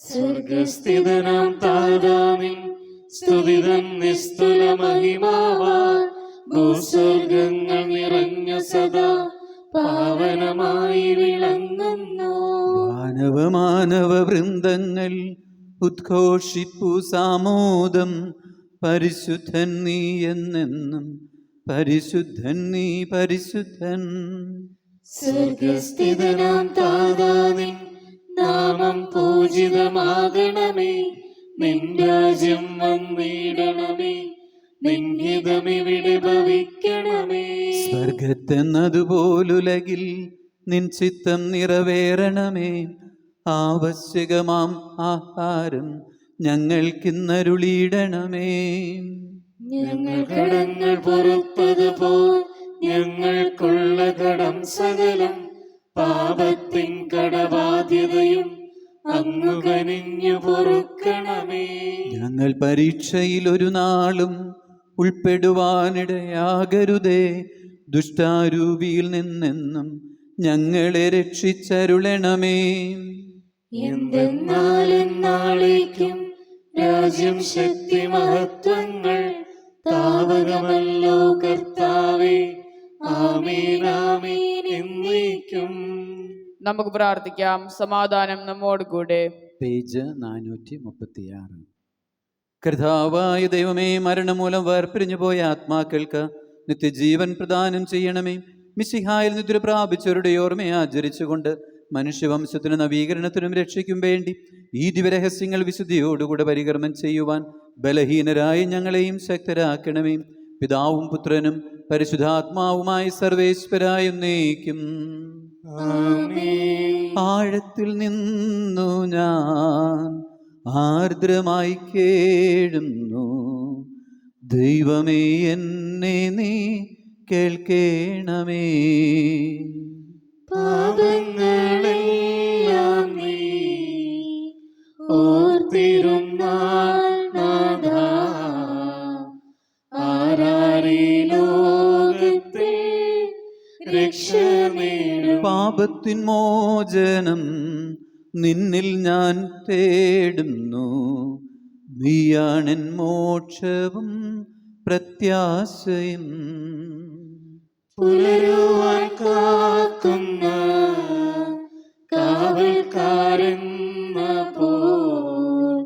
സ്വർഗസ്ഥിതനാം താതാവിൻ സ്തുതിതൻ നിസ്തുല മഹിമാവാൻ ഭൂസ്വർഗങ്ങൾ നിറഞ്ഞ സദാ പാവനമായി വിളങ്ങുന്നു. മാനവ വൃന്ദങ്ങൾ ഉദ്ഘോഷിപ്പു സാമോദം. പരിശുദ്ധൻ നീ എന്നെന്നും, പരിശുദ്ധൻ നീ പരിശുദ്ധൻ. സ്വർഗസ്ഥിതനാം താതാവിൻ നാമം പൂജിതമാകണമേ. നിൻ രാജ്യം വന്നിടണമേ. നിൻ ഹിതമിവിടെ ഭവിക്കണമേ. സ്വർഗത്തെന്നതുപോലുലകിൽ നിൻ ചിത്തം നിറവേറണമേ. ആവശ്യകമാം ആഹാരം ഞങ്ങൾക്കിന്നരുളിയിടണമേ. ഞങ്ങൾ കടങ്ങൾ പൊറുപ്പതുപോൽ ഞങ്ങൾക്കുള്ള കടം സകലം, പാപത്തിൻ കടബാധ്യതയും അങ്ങു കനിഞ്ഞു പൊറുക്കണമേ. ഞങ്ങൾ പരീക്ഷയിൽ ഒരു നാളും ഉൾപ്പെടുവാനിടയാകരുതേ. ദുഷ്ടാരൂപിയിൽ നിന്നെന്നും ഞങ്ങളെ രക്ഷിച്ചരുളണമേ. എന്തെന്നാളേക്കും രാജ്യം ശക്തി മഹത്വങ്ങൾ താവകമല്ലോ കർത്താവേ. ആമേൻ ആമേൻ എന്നേക്കും. നമുക്ക് പ്രാർത്ഥിക്കാം. സമാധാനം നമ്മോട് കൂടെ. പേജ് 436. കർത്താവായ ദൈവമേ, മരണം മൂലം വേർപിരിഞ്ഞു പോയ ആത്മാക്കൾക്ക് നിത്യജീവൻ പ്രദാനം ചെയ്യണമേ. മിശിഹായിൽ നിദ്ര പ്രാപിച്ചവരുടെ ഓർമ്മയെ ആചരിച്ചുകൊണ്ട് മനുഷ്യവംശത്തിന് നവീകരണത്തിനും രക്ഷയ്ക്കും വേണ്ടി ഈ ദിവ്യരഹസ്യങ്ങൾ വിശുദ്ധിയോടുകൂടെ പരികർമ്മം ചെയ്യുവാൻ ബലഹീനരായ ഞങ്ങളെയും ശക്തരാക്കണമേ. പിതാവും പുത്രനും പരിശുദ്ധാത്മാവുമായി സർവേശ്വരായെന്നേക്കും. ആഴത്തിൽ നിന്നു ഞാൻ ആർദ്രമായി കേഴുന്നു. ദൈവമേ, എന്നെ നീ കേൾക്കേണമേ. പാപങ്ങളെല്ലാം നീ ഓർത്തിരുന്നാൽ നാഥാ, ആരാരീ ലോകത്തിൽ രക്ഷ നേടും. പാപത്തിൻ മോചനം നിന്നിൽ ഞാൻ തേടുന്നു. നീയാണെൻ മോക്ഷവും പ്രത്യാശയും. പുലരുവാൻ കാക്കുന്ന കാവൽക്കാരെന്ന പോൽ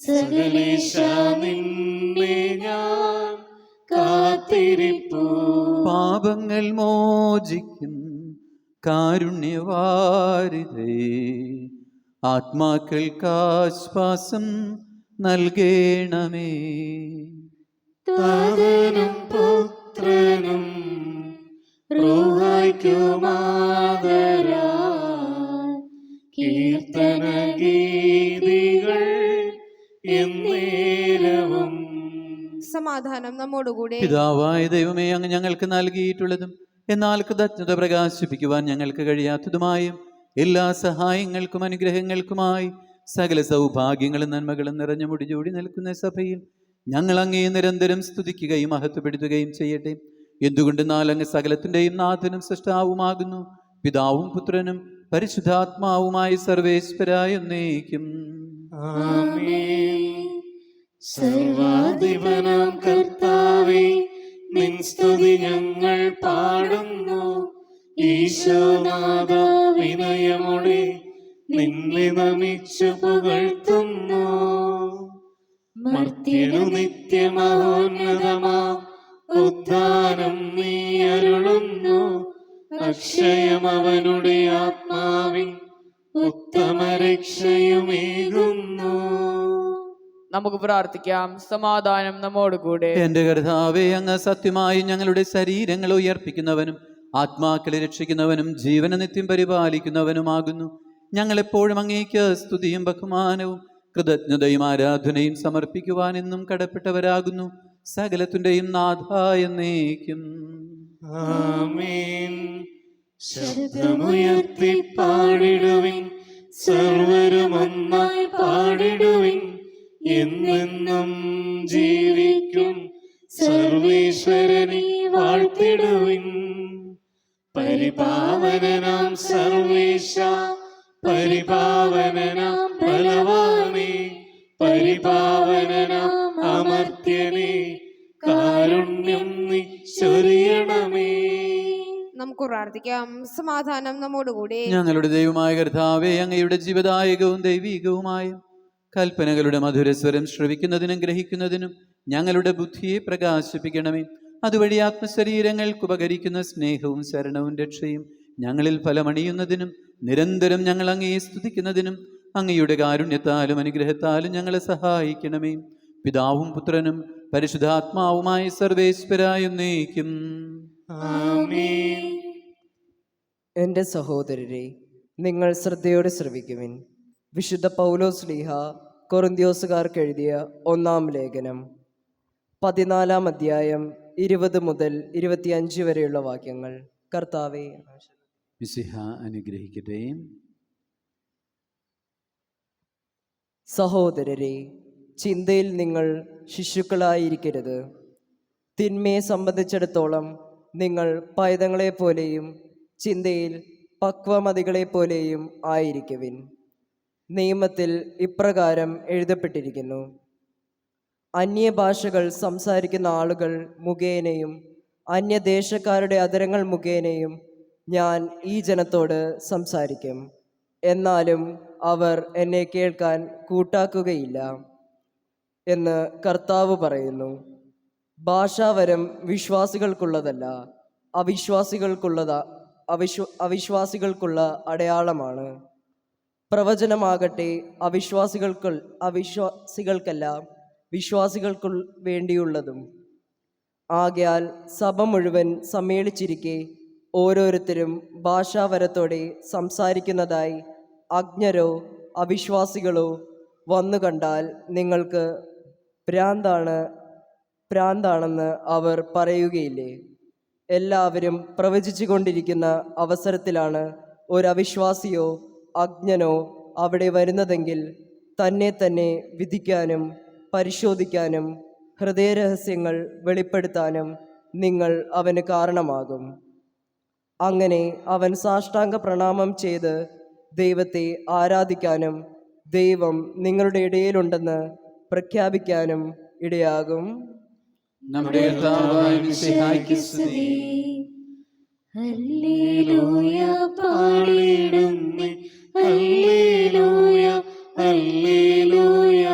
സകലേശാ നിന്നെ ഞാൻ കാത്തിരിപ്പൂ. പാപങ്ങൾ മോചിക്കും കാരുണ്യവാരിതേ, ആത്മാക്കൾക്കാശ്വാസം നൽകേണമേ. താതനും പുത്രനും റൂഹായ്ക്കുമാദരാൽ കീർത്തന ഗീതികൾ എന്നേരവും. സമാധാനം നമ്മോടുകൂടെ. പിതാവായ ദൈവമേ, അങ്ങ് ഞങ്ങൾക്ക് നൽകിയിട്ടുള്ളതും എന്നാൽ കൃതജ്ഞത പ്രകാശിപ്പിക്കുവാൻ ഞങ്ങൾക്ക് കഴിയാത്തതുമായും എല്ലാ സഹായങ്ങൾക്കും അനുഗ്രഹങ്ങൾക്കുമായി സകല സൗഭാഗ്യങ്ങളും നന്മകളും നിറഞ്ഞു മുടിചൂടി നിൽക്കുന്ന സഭയിൽ ഞങ്ങൾ അങ്ങേ നിരന്തരം സ്തുതിക്കുകയും മഹത്വപ്പെടുത്തുകയും ചെയ്യട്ടെ. എന്തുകൊണ്ടെന്നാൽ അങ്ങ് സകലത്തിൻ്റെയും നാഥനും സൃഷ്ടാവുമാകുന്നു. പിതാവും പുത്രനും പരിശുദ്ധാത്മാവുമായി സർവേശ്വരായെന്നേക്കും. സർവാധിപനാം കർത്താവേ, നിൻ സ്തുതി ഞങ്ങൾ പാടുന്നു. ഈശോനാഥ, വിനയമോടെ നിന്നെ നമിച്ചു പുകഴ്ത്തുന്നു. മർത്യനു നിത്യമഹോന്നതമാ ഉദ്ധാനം നീ അരുളുന്നു. അക്ഷയം അവനുടെ ആത്മാവിൻ ഉത്തമ രക്ഷയുമേകുന്നു. നമുക്ക് പ്രാർത്ഥിക്കാം. സമാധാനം നമ്മോട് കൂടെ. എന്റെ കർത്താവേ, അങ്ങ് സത്യമായി ഞങ്ങളുടെ ശരീരങ്ങൾ ഉയർപ്പിക്കുന്നവനും ആത്മാക്കളെ രക്ഷിക്കുന്നവനും ജീവന നിത്യം പരിപാലിക്കുന്നവനുമാകുന്നു. ഞങ്ങളെപ്പോഴും അങ്ങേക്ക് സ്തുതിയും ബഹുമാനവും കൃതജ്ഞതയും ആരാധനയും സമർപ്പിക്കുവാൻ എന്നും കടപ്പെട്ടവരാകുന്നു. സകലത്തിന്റെയും നാഥായ എന്നേക്കും. ആമേൻ. ശബ്ദമുയർത്തി പാടിടുവിൻ, സർവരും ഒന്നായി പാടിടുവിൻ. എന്നെന്നും ജീവിക്കും സർവേശ്വരനെ വാഴ്ത്തിടുവിൻ. പരിപാവനനാം സർവേശ, പരിപാവനനാം ബലവാൻ പ്രാർത്ഥിക്കാം. സമാധാനം നമ്മോടുകൂടെ. ഞങ്ങളുടെ ദൈവമായ കർത്താവേ, അങ്ങയുടെ ജീവദായകവും ദൈവീകവുമായ കൽപ്പനകളുടെ മധുരസ്വരം ശ്രവിക്കുന്നതിനും ഗ്രഹിക്കുന്നതിനും ഞങ്ങളുടെ ബുദ്ധിയെ പ്രകാശിപ്പിക്കണമേ. അതുവഴി ആത്മശരീരങ്ങൾക്ക് ഉപകരിക്കുന്ന സ്നേഹവും ശരണവും രക്ഷയും ഞങ്ങളിൽ ഫലമണിയുന്നതിനും നിരന്തരം ഞങ്ങൾ അങ്ങയെ സ്തുതിക്കുന്നതിനും അങ്ങയുടെ കാരുണ്യത്താലും അനുഗ്രഹത്താലും ഞങ്ങളെ സഹായിക്കണമേ. പിതാവും പുത്രനും പരിശുദ്ധാത്മാവുമായ സർവേശ്വരായുന്നേക്കും. ആമേൻ. എൻ്റെ സഹോദരരെ, നിങ്ങൾ ശ്രദ്ധയോടെ ശ്രവിക്കുവിൻ. വിശുദ്ധ പൗലോസ് ശ്ലീഹ കൊറിന്ത്യോസുകാർക്ക് എഴുതിയ 1-ാം ലേഖനം 14-ാം അധ്യായം 20 മുതൽ 25 വരെയുള്ള വാക്യങ്ങൾ. കർത്താവേ, മിശിഹ അനുഗ്രഹിക്കട്ടെ. സഹോദരരെ, ചിന്തയിൽ നിങ്ങൾ ശിശുക്കളായിരിക്കരുത്. തിന്മയെ സംബന്ധിച്ചിടത്തോളം നിങ്ങൾ പൈതങ്ങളെപ്പോലെയും ചിന്തയിൽ പക്വമതികളെപ്പോലെയും ആയിരിക്കുവിൻ. നിയമത്തിൽ ഇപ്രകാരം എഴുതപ്പെട്ടിരിക്കുന്നു: അന്യഭാഷകൾ സംസാരിക്കുന്ന ആളുകൾ മുഖേനയും അന്യദേശക്കാരുടെ അധരങ്ങൾ മുഖേനയും ഞാൻ ഈ ജനത്തോട് സംസാരിക്കും, എന്നാലും അവർ എന്നെ കേൾക്കാൻ കൂട്ടാക്കുകയില്ല എന്ന് കർത്താവ് പറയുന്നു. ഭാഷാവരം വിശ്വാസികൾക്കുള്ളതല്ല, അവിശ്വാസികൾക്കുള്ള അടയാളമാണ്. പ്രവചനമാകട്ടെ അവിശ്വാസികൾക്കല്ല, വിശ്വാസികൾക്കു വേണ്ടിയുള്ളതും. ആകയാൽ സഭ മുഴുവൻ സമ്മേളിച്ചിരിക്കെ ഓരോരുത്തരും ഭാഷാവരത്തോടെ സംസാരിക്കുന്നതായി അജ്ഞരോ അവിശ്വാസികളോ വന്നു കണ്ടാൽ നിങ്ങൾക്ക് ഭ്രാന്താണെന്ന് അവർ പറയുകയില്ലേ? എല്ലാവരും പ്രവചിച്ചു കൊണ്ടിരിക്കുന്ന അവസരത്തിലാണ് ഒരവിശ്വാസിയോ അജ്ഞനോ അവിടെ വരുന്നതെങ്കിൽ തന്നെ വിധിക്കാനും പരിശോധിക്കാനും ഹൃദയരഹസ്യങ്ങൾ വെളിപ്പെടുത്താനും നിങ്ങൾ അവന് കാരണമാകും. അങ്ങനെ അവൻ സാഷ്ടാംഗ പ്രണാമം ചെയ്ത് ദൈവത്തെ ആരാധിക്കാനും ദൈവം നിങ്ങളുടെ ഇടയിലുണ്ടെന്ന് പ്രഖ്യാപിക്കാനും ഇടയാകും. നമ്മുടെ കർത്താവായ മിശിഹായ്ക്ക് സ്തുതി. ഹല്ലേലൂയ പാടിടുന്നേ, ഹല്ലേലൂയ ഹല്ലേലൂയ.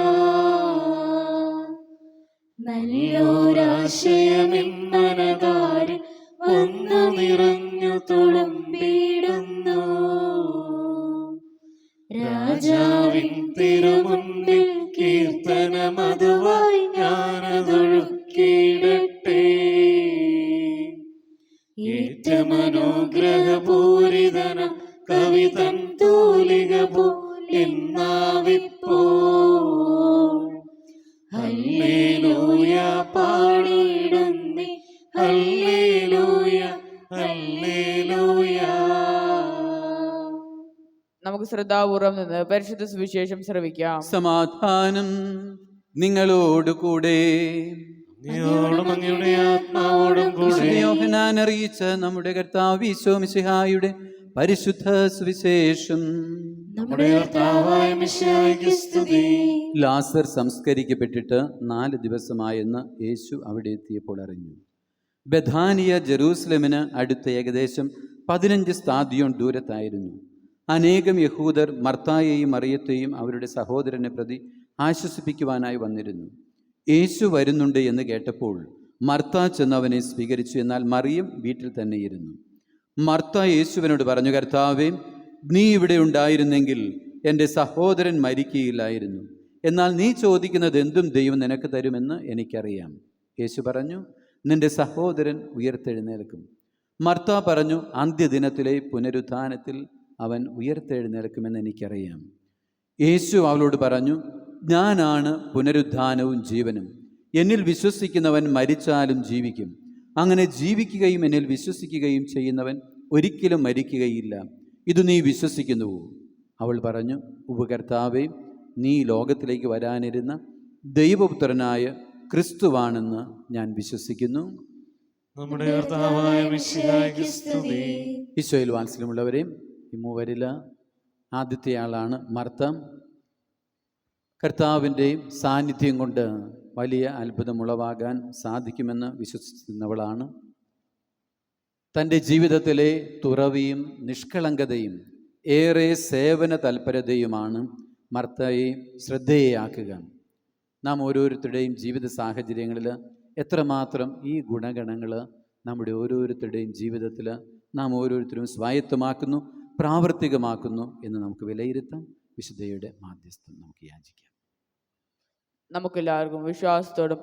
നല്ലൊരാശയമെന്നനതാരിൽ വന്നു നിറഞ്ഞു തുളുമ്പിടുന്നു. രാജാവിൻ തിരുമുൻപിൽ കീർത്തനമതുവായി ഞാനതൊഴുക്കിയിടട്ടെ. ഏറ്റമനുഗ്രഹപൂരിതനം കവിതൻ തൂലിക പോലെന്നാവിപ്പോൾ. ഹല്ലേലൂയ പാടിടുന്നേ, ഹല്ലേലൂയ ഹല്ലേലൂയ. നമുക്ക് ശ്രദ്ധാപൂർവം നിന്ന് പരിശുദ്ധ സുവിശേഷം ശ്രവിക്കാം. സമാധാനം നിങ്ങളോടുകൂടെ. അങ്ങയോടും അങ്ങയുടെ ആത്മാവോടും കൂടെ. യോഹന്നാൻ അറിയിച്ച നമ്മുടെ കർത്താവ് ഈശോ മിശിഹായുടെ പരിശുദ്ധ സുവിശേഷം. നമ്മുടെ കർത്താവായ മിശിഹായ്ക്ക് സ്തുതി. ലാസർ സംസ്കരിക്കപ്പെട്ടിട്ട് 4 ദിവസമായെന്ന് യേശു അവിടെ എത്തിയപ്പോൾ അറിഞ്ഞു. ബഥാനിയ ജെറൂസലേമിന് അടുത്ത ഏകദേശം 15 സ്ഥാദിയോൺ ദൂരത്തായിരുന്നു. അനേകം യഹൂദർ മർത്തായെയും മറിയത്തെയും അവരുടെ സഹോദരനെ പ്രതി ആശ്വസിപ്പിക്കുവാനായി വന്നിരുന്നു. യേശു വരുന്നുണ്ട് എന്ന് കേട്ടപ്പോൾ മർത്ത ചെന്നവനെ സ്വീകരിച്ചു. എന്നാൽ മറിയം വീട്ടിൽ തന്നെ ഇരുന്നു. മർത്ത യേശുവിനോട് പറഞ്ഞു, കർത്താവേ, നീ ഇവിടെ ഉണ്ടായിരുന്നെങ്കിൽ എൻ്റെ സഹോദരൻ മരിക്കുകയില്ലായിരുന്നു. എന്നാൽ നീ ചോദിക്കുന്നത് എന്തും ദൈവം നിനക്ക് തരുമെന്ന് എനിക്കറിയാം. യേശു പറഞ്ഞു, നിന്റെ സഹോദരൻ ഉയർത്തെഴുന്നേൽക്കും. മർത്ത പറഞ്ഞു, അന്ത്യദിനത്തിലെ പുനരുത്ഥാനത്തിൽ അവൻ ഉയർത്തെഴുന്നേൽക്കുമെന്ന് എനിക്കറിയാം. യേശു അവളോട് പറഞ്ഞു, ഞാനാണ് പുനരുത്ഥാനവും ജീവനും. എന്നിൽ വിശ്വസിക്കുന്നവൻ മരിച്ചാലും ജീവിക്കും. അങ്ങനെ ജീവിക്കുകയും എന്നിൽ വിശ്വസിക്കുകയും ചെയ്യുന്നവൻ ഒരിക്കലും മരിക്കുകയില്ല. ഇത് നീ വിശ്വസിക്കുന്നുവോ? അവൾ പറഞ്ഞു, ഉപകർത്താവേ, നീ ലോകത്തിലേക്ക് വരാനിരുന്ന ദൈവപുത്രനായ ക്രിസ്തുവാണെന്ന് ഞാൻ വിശ്വസിക്കുന്നു. നമ്മുടെ കർത്താവായ മിശിഹായ്ക്ക് സ്തുതി. ഈശോയിൽ വാത്സല്യമുള്ളവരെ, ഈ മൂവരിൽ ആദ്യത്തെ ആളാണ് മർത്ത. കർത്താവിൻ്റെ സാന്നിധ്യം കൊണ്ട് വലിയ അത്ഭുതമുളവാകാൻ സാധിക്കുമെന്ന് വിശ്വസിക്കുന്നവളാണ്. തൻ്റെ ജീവിതത്തിലെ തുറവിയും നിഷ്കളങ്കതയും ഏറെ സേവന തൽപരതയുമാണ് മർത്തയെ ശ്രദ്ധേയയാക്കുക. നാം ഓരോരുത്തരുടെയും ജീവിത സാഹചര്യങ്ങളിൽ എത്രമാത്രം ഈ ഗുണഗണങ്ങൾ നമ്മുടെ ഓരോരുത്തരുടെയും ജീവിതത്തിൽ നാം ഓരോരുത്തരും സ്വായത്തമാക്കുന്നു, പ്രാവർത്തികമാക്കുന്നു എന്ന് നമുക്ക് വിലയിരുത്താം. വിശുദ്ധയുടെ മാധ്യസ്ഥം നമുക്ക് യാചിക്കാം. നമുക്കെല്ലാവർക്കും വിശ്വാസത്തോടും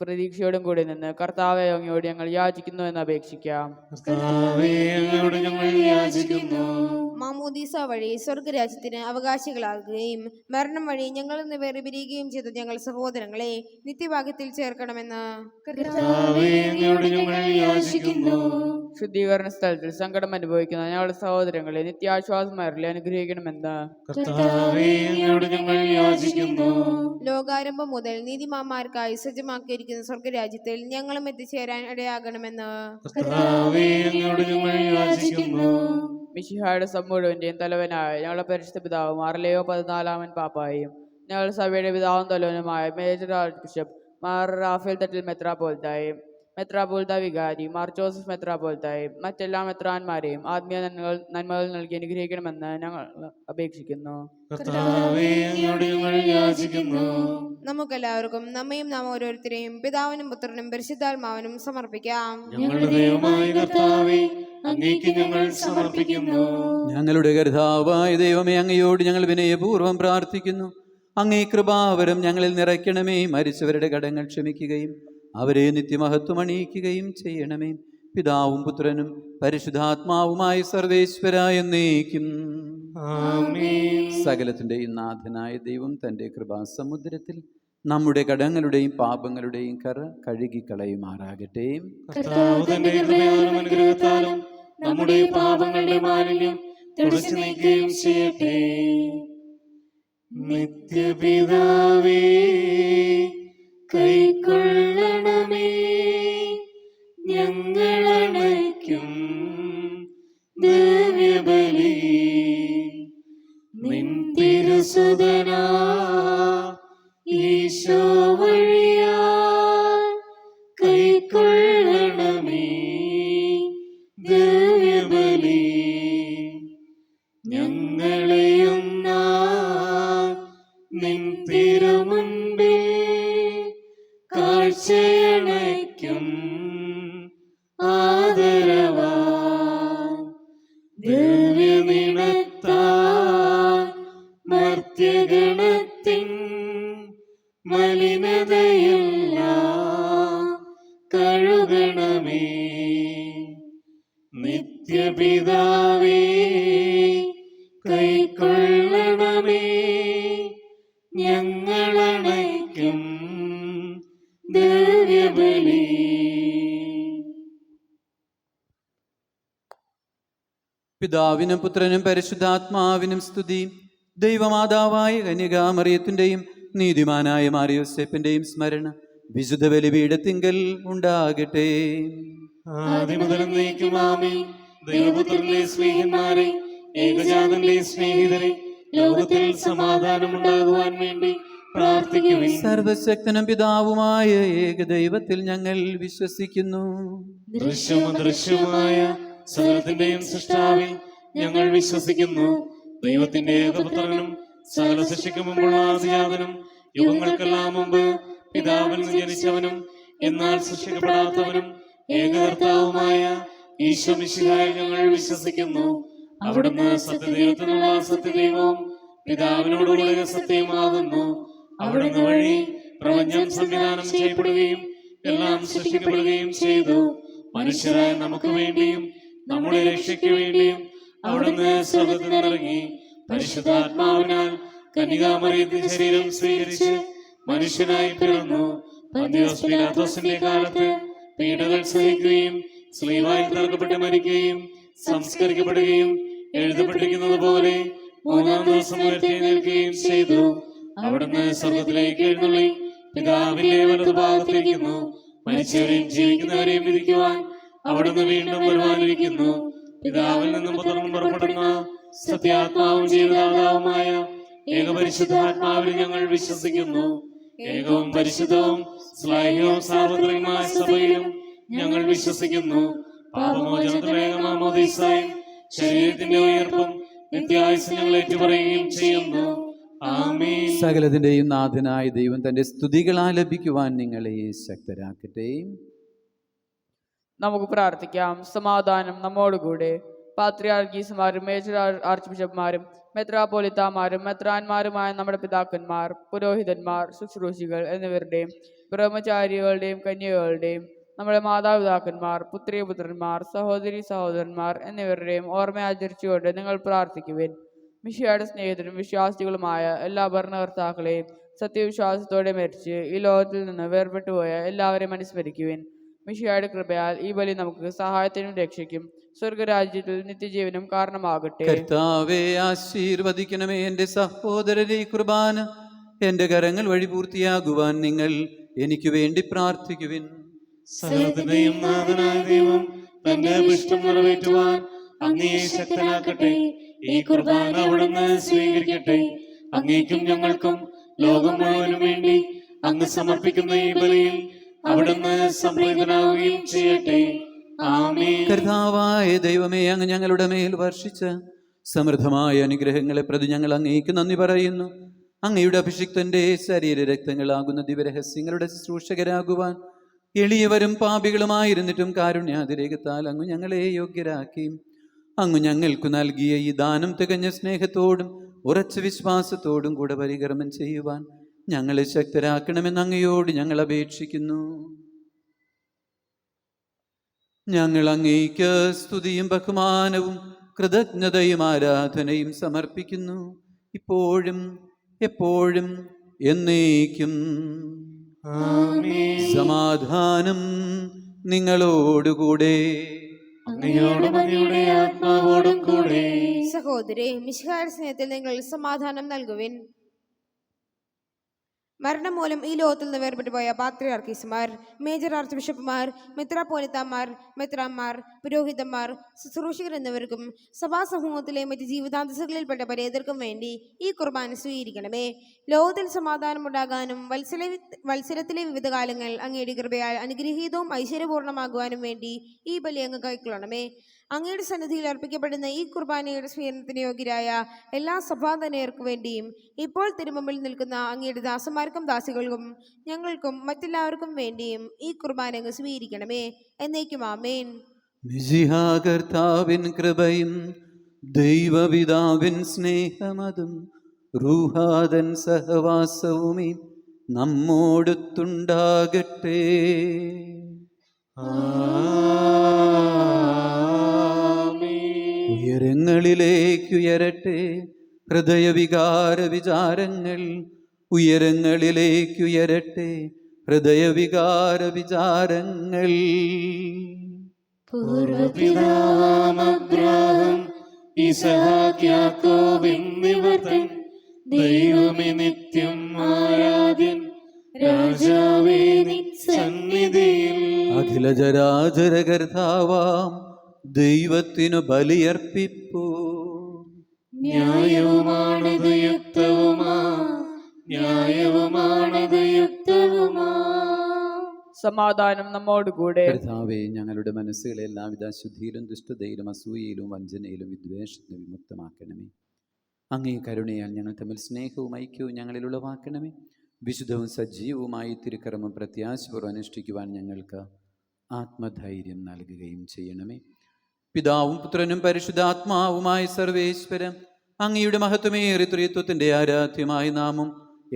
പ്രതീക്ഷയോടും കൂടി നിന്ന് കർത്താവേ അങ്ങയോട് ഞങ്ങൾ യാചിക്കുന്നു എന്ന് അപേക്ഷിക്കാം. കർത്താവേ, അങ്ങയോട് ഞങ്ങൾ യാചിക്കുന്നു. മാമോദീസ വഴി സ്വർഗരാജ്യത്തിന് അവകാശികളാകുകയും മരണം വഴി ഞങ്ങളിൽ നിന്ന് വേർപിരിയുകയും ചെയ്ത ഞങ്ങൾ സഹോദരങ്ങളെ നിത്യഭാഗ്യത്തിൽ ചേർക്കണമെന്ന് കർത്താവേ, അങ്ങയോട് ഞങ്ങൾ യാചിക്കുന്നു. ശുദ്ധീകരണ സ്ഥലത്തിൽ സങ്കടം അനുഭവിക്കുന്ന ഞങ്ങളുടെ സഹോദരങ്ങളെ നിത്യാശ്വാസമാരിൽ അനുഗ്രഹിക്കണമെന്ന് കർത്താവേ, അങ്ങയോട് ഞങ്ങൾ യാചിക്കുന്നു. ലോകാരംഭം മുതൽ നീതിമാന്മാർക്കായി സജ്ജമാക്കിയിരിക്കുന്ന സ്വർഗരാജ്യത്തിൽ ഞങ്ങളും എത്തിച്ചേരാൻ ഇടയാകണമെന്ന് കർത്താവേ, അങ്ങയോട് ഞങ്ങൾ യാചിക്കുന്നു. മിശിഹായുടെ മുഴുവന്റെയും തലവനായ ഞങ്ങളുടെ പരിശുദ്ധ പിതാവും മാർലയോ 14 പാപ്പായും ഞങ്ങളുടെ സഭയുടെ പിതാവും തലവനുമായ major archbishop Mar Raphael Thattil മെത്രാപ്പോലിത്തായും മെത്രാപ്പോലിത്ത വികാരി മാർ ജോസഫ് മെത്രാപ്പോലിത്തായും മറ്റെല്ലാ മെത്രാന്മാരെയും ആത്മീയ നന്മകൾ നൽകി അനുഗ്രഹിക്കണമെന്ന് ഞങ്ങൾ അപേക്ഷിക്കുന്നു. കർത്താവേ, അങ്ങയോട് ഞങ്ങൾ യാചിക്കുന്നു. നമുക്കെല്ലാവർക്കും നമ്മയും നാം ഓരോരുത്തരെയും പിതാവിനും പുത്രനും പരിശുദ്ധാത്മാവിനും സമർപ്പിക്കാം. ഞങ്ങളുടെ ദൈവമായ കർത്താവേ, അങ്ങേക്ക് ഞങ്ങൾ സമർപ്പിക്കുന്നു. ഞങ്ങളുടെ കർത്താവായ ദൈവമേ, അങ്ങയോട് ഞങ്ങൾ വിനയപൂർവ്വം പ്രാർത്ഥിക്കുന്നു. അങ്ങേ കൃപാവരം ഞങ്ങളിൽ നിറയ്ക്കണമേ. മരിച്ചവരുടെ കടങ്ങൾ ക്ഷമിക്കുകയും അവരെ നിത്യമഹത്വം അണിയിക്കുകയും ചെയ്യണമേ. പിതാവും പുത്രനും പരിശുദ്ധാത്മാവുമായ സർവേശ്വര എന്നേക്കും ആമേൻ. സകലത്തിൻ്റെയും നാഥനായ ദൈവം തൻ്റെ കൃപാസമുദ്രത്തിൽ നമ്മുടെ കടങ്ങളുടെയും പാപങ്ങളുടെയും കറ കഴുകിക്കളയുമാറാകട്ടെ. കർത്താവ് തന്റെ കൃപയാലും അനുഗ്രഹത്താലും നമ്മുടെ പാപങ്ങളുടെ മാലിന്യം തുടച്ചു നീക്കുകയും ചെയ്യട്ടെ. നിത്യപിതാവേ, കൈക്കൊള്ളണമേ ഞങ്ങളണയ്ക്കും ദിവ്യബലി. നിൻ തിരുസുതനാ ഈശോ വഴിയാൽ കൈക്കൊള്ളണമേ ദിവ്യബലി. ഞങ്ങളെയും നിൻ തിരുമുൻപിൽ കാഴ്ചയണയ്ക്കും ആദരവാൻ ദിവ്യനിണത്താൽ മർത്യഗണത്തിൻ മലിനതയെല്ലാം കഴുകണമേ. നിത്യപിതാവേ, കൈക്കൊള്ളണമേ ഞങ്ങളണയ്ക്കും ദിവ്യബലി. പിതാവിനും പുത്രനും പരിശുദ്ധാത്മാവിനും സ്തുതി. ദൈവമാതാവായ കന്യകാമറിയത്തിൻ്റെയും നീതിമാനായ മാറിയോസേപ്പിൻ്റെയും സ്മരണ വിശുദ്ധ ബലിപീഠത്തിങ്കൽ ഉണ്ടാകട്ടെ. ആദിമുതൽ എന്നേക്കും ആമേൻ. ദൈവപുത്രന്റെ സ്നേഹിതന്മാരെ, ഏകജാതന്റെ സ്നേഹിതരെ, ലോകത്തിൽ സമാധാനമുണ്ടാകുവാൻ വേണ്ടി പ്രാർത്ഥിക്കുവിൻ. സർവശക്തനും പിതാവുമായ ഏകദൈവത്തിൽ ഞങ്ങൾ വിശ്വസിക്കുന്നു. ദൃശ്യമദൃശ്യമായ സകലത്തിന്റെയും സൃഷ്ടാവിൽ ഞങ്ങൾ വിശ്വസിക്കുന്നു. ദൈവത്തിന്റെ ഏകപുത്രനും സകല സൃഷ്ടിക്കും മുമ്പുള്ള ആദിജാതനും യുഗങ്ങൾക്കെല്ലാം മുമ്പ് പിതാവിൽ നിന്ന് ജനിച്ചവനും എന്നാൽ സൃഷ്ടിക്കപ്പെടാത്തവനും ഏകകർത്താവുമായ ഈശോ മിശിഹായിൽ ഞങ്ങൾ വിശ്വസിക്കുന്നു. അവിടുന്ന് സത്യദൈവത്തിനുള്ള സത്യദൈവവും പിതാവിനോടുകൂടെ സത്യമാകുന്നു. അവിടുന്ന് വഴി പ്രപഞ്ചം സംവിധാനം ചെയ്യപ്പെടുകയും എല്ലാം സൃഷ്ടിക്കപ്പെടുകയും ചെയ്തു. മനുഷ്യരായ നമുക്ക് വേണ്ടിയും നമ്മുടെ രക്ഷയ്ക്ക് വേണ്ടിയും അവിടുന്ന് സ്വർഗ്ഗത്തിൽ നിന്നിറങ്ങി പരിശുദ്ധാത്മാവിനാൽ കന്യകാമറിയത്തിന്റെ ശരീരം സ്വീകരിച്ച് മനുഷ്യനായി പിറന്നു. പന്തിയോസ് പീലാത്തോസിന്റെ കാലത്ത് പീഡകൾ സഹിക്കുകയും സ്ലീവായിൽ തറക്കപ്പെട്ട് മരിക്കുകയും സംസ്കരിക്കപ്പെടുകയും എഴുതപ്പെട്ടിരിക്കുന്നത് പോലെ 3-ാം ദിവസം ഉയർത്തെഴുന്നേൽക്കുകയും ചെയ്തു. അവിടുന്ന് സ്വർഗ്ഗത്തിലേക്ക് എഴുന്നള്ളി പിതാവിന്റെ വലതുഭാഗത്തിരിക്കുന്നു. മരിച്ചവരെയും ജീവിക്കുന്നവരെയും വിധിക്കുവാൻ അവിടുന്ന് വീണ്ടും വരുവാനിരിക്കുന്നു. പിതാവിൽ നിന്നും പുത്രനും പുറപ്പെടുന്ന സത്യാത്മാവും ജീവദാതാവുമായ ഏകപരിശുദ്ധാത്മാവിൽ ഞങ്ങൾ വിശ്വസിക്കുന്നു. ഏകവും പരിശുദ്ധവും ശ്ലൈഹ്യവും സാർവത്രികമായ സഭയിലും ഞങ്ങൾ വിശ്വസിക്കുന്നു. പാപമോചനത്തിലെ മാമോദീസായും ശരീരത്തിന്റെ ഉയർപ്പും നിത്യായുസ്സ് ഞങ്ങൾ ഏറ്റുപറയുകയും ചെയ്യുന്നു. ആമേൻ. സകലത്തിന്റെയും നാഥനായ ദൈവം തന്റെ സ്തുതികൾ ആലപിക്കുവാൻ നിങ്ങളെ ശക്തരാക്കട്ടെ. നമുക്ക് പ്രാർത്ഥിക്കാം. സമാധാനം നമ്മോടുകൂടെ. പാത്രിയാർക്കീസുമാരും മേജർ ആർച്ച് ബിഷപ്പ്മാരും മെത്രാപോലിത്താമാരും മെത്രാന്മാരുമായ നമ്മുടെ പിതാക്കന്മാർ, പുരോഹിതന്മാർ, ശുശ്രൂഷികൾ എന്നിവരുടെയും ബ്രഹ്മചാരികളുടെയും കന്യകളുടെയും നമ്മുടെ മാതാപിതാക്കന്മാർ, പുത്രിപുത്രന്മാർ, സഹോദരി സഹോദരന്മാർ എന്നിവരുടെയും ഓർമ്മ ആചരിച്ചുകൊണ്ട് നിങ്ങൾ പ്രാർത്ഥിക്കുവിൻ. മിശിഹായുടെ സ്നേഹിതരും വിശ്വാസികളുമായ എല്ലാ ഭരണകർത്താക്കളെയും സത്യവിശ്വാസത്തോടെ മരിച്ച് ഈ ലോകത്തിൽ നിന്ന് വേർപെട്ടുപോയ എല്ലാവരെയും അനുസ്മരിക്കുവിൻ. മിശിഹായുടെ കൃപയാൽ ഈ ബലി നമുക്ക് സഹായത്തിനും രക്ഷയ്ക്കും സ്വർഗരാജ്യത്തിൽ നിത്യജീവനും കാരണമാകട്ടെ. കർത്താവേ, ആശീർവദിക്കണമേ എൻ്റെ സഹോദരരെ. കുർബാന എൻ്റെ കരങ്ങൾ വഴി പൂർത്തിയാകുവാൻ നിങ്ങൾ എനിക്ക് വേണ്ടി പ്രാർത്ഥിക്കുവിൻ. സകലത്തിന്റെയും നാഥനായ ദൈവം തന്റെ അഭിഷ്ടം നിറവേറ്റുവാൻ അങ്ങയെ ശക്തനാക്കട്ടെ. ഈ കുർബാന അവിടുന്ന് സ്വീകരിക്കട്ടെ. അങ്ങേക്കും ഞങ്ങൾക്കും ലോകം മുഴുവനും വേണ്ടി അങ്ങ് സമർപ്പിക്കുന്ന ഈ ബലിയിൽ അവിടുന്ന് സംപ്രീതനാവുകയും ചെയ്യട്ടെ. ആമേൻ. കർത്താവായ ദൈവമേ, അങ്ങ് ഞങ്ങളുടെ മേൽ വർഷിച്ച സമൃദ്ധമായ അനുഗ്രഹങ്ങളെ പ്രതി ഞങ്ങൾ അങ്ങേക്ക് നന്ദി പറയുന്നു. അങ്ങയുടെ അഭിഷിക്തന്റെ ശരീര രക്തങ്ങളാകുന്ന ദിവരഹസ്യങ്ങളുടെ ശുശ്രൂഷകരാകുവാൻ എളിയവരും പാപികളുമായിരുന്നിട്ടും കാരുണ്യാതിരേകത്താൽ അങ്ങ് ഞങ്ങളെ യോഗ്യരാക്കി. അങ്ങ് ഞങ്ങൾക്ക് നൽകിയ ഈ ദാനം തികഞ്ഞ സ്നേഹത്തോടും ഉറച്ച വിശ്വാസത്തോടും കൂടെ പരികർമ്മം ചെയ്യുവാൻ ഞങ്ങളെ ശക്തരാക്കണമെന്ന് അങ്ങയോട് ഞങ്ങൾ അപേക്ഷിക്കുന്നു. ഞങ്ങൾ അങ്ങേക്ക് സ്തുതിയും ബഹുമാനവും കൃതജ്ഞതയും ആരാധനയും സമർപ്പിക്കുന്നു, ഇപ്പോഴും എപ്പോഴും എന്നേക്കും. ആമേൻ. സമാധാനം നിങ്ങളോടുകൂടെ. അങ്ങയോടും അങ്ങയുടെ ആത്മാവോടും കൂടെ. സഹോദരേ, മിശിഹായുടെ സ്നേഹത്തിൽ നിങ്ങൾ സമാധാനം നൽകുവിൻ. മരണം മൂലം ഈ ലോകത്തിൽ നിന്ന് വേർപെട്ടുപോയ പാത്രിയാർക്കീസുമാർ, മേജർ ആർച്ച് ബിഷപ്പുമാർ, മെത്രാപോലിത്താമാർ, മെത്രാന്മാർ, പുരോഹിതന്മാർ, ശുശ്രൂഷകർ എന്നിവർക്കും സഭാസമൂഹത്തിലെ മറ്റ് ജീവിതാന്തസ്സുകളിൽപ്പെട്ട പരേതർക്കും വേണ്ടി ഈ കുർബാന സ്വീകരിക്കണമേ. ലോകത്തിൽ സമാധാനമുണ്ടാകാനും വത്സരത്തിലെ വിവിധ കാലങ്ങൾ അങ്ങയുടെ കൃപയാൽ അനുഗ്രഹീതവും ഐശ്വര്യപൂർണ്ണമാകുവാനും വേണ്ടി ഈ ബലി അങ്ങ് കൈക്കൊള്ളണമേ. അങ്ങയുടെ സന്നിധിയിൽ അർപ്പിക്കപ്പെടുന്ന ഈ കുർബാനയുടെ സ്വീകരണത്തിന് യോഗ്യരായ എല്ലാ സഭാതനയർക്കു വേണ്ടിയും ഇപ്പോൾ തിരുമുമ്പിൽ നിൽക്കുന്ന അങ്ങയുടെ ദാസന്മാർക്കും ദാസികൾക്കും ഞങ്ങൾക്കും മറ്റെല്ലാവർക്കും വേണ്ടിയും ഈ കുർബാന അങ്ങ് സ്വീകരിക്കണമേ. എന്നേക്കും ആമേൻ. മിശിഹാ കർത്താവിൻ കൃപയും ദൈവപിതാവിൻ സ്നേഹമതും റൂഹാദൻ സഹവാസവുമേ നമ്മോടൊത്തുണ്ടാകട്ടെ. ഉയരങ്ങളിലേക്കുയരട്ടെ ഹൃദയവികാര വിചാരങ്ങൾ, ഉയരങ്ങളിലേക്കുയരട്ടെ ഹൃദയവികാര വിചാരങ്ങൾ. പൂർവ്വപിതാവാം അബ്രാഹാം, ഇസഹാക്ക്, യാക്കോബ് എന്നിവർ തൻ ദൈവമേ നിത്യം ആരാധ്യൻ, രാജാവേ നിൻ സന്നിധിയിൽ അഖില ചരാചര കർത്താവാം ദൈവത്തിനു ബലിയർപ്പിപ്പൂ. ന്യായവുമാണത് യുക്തവുമാ, ന്യായവുമാണത് യുക്തവുമാ. സമാധാനം നമ്മോടുകൂടെ. കർത്താവേ, ഞങ്ങളുടെ മനസ്സുകളെ എല്ലാവിധ അശുദ്ധിയിലും ദുഷ്ടതയിലും അസൂയയിലും വഞ്ചനയിലും വിദ്വേഷത്തിനും വിമുക്തമാക്കണമേ. അങ്ങേ കരുണയാൽ ഞങ്ങൾ തമ്മിൽ സ്നേഹവും ഐക്യവും ഞങ്ങളിൽ ഉളവാക്കണമേ. വിശുദ്ധവും സജീവവുമായി തിരുക്കർമ്മം പ്രത്യാശപൂർവ്വം അനുഷ്ഠിക്കുവാൻ ഞങ്ങൾക്ക് ആത്മധൈര്യം നൽകുകയും ചെയ്യണമേ. പിതാവും പുത്രനും പരിശുദ്ധാത്മാവുമായ സർവേശ്വരം, അങ്ങയുടെ മഹത്വമേറിയ ത്രിത്വത്തിന്റെ ആരാധ്യമായ നാമം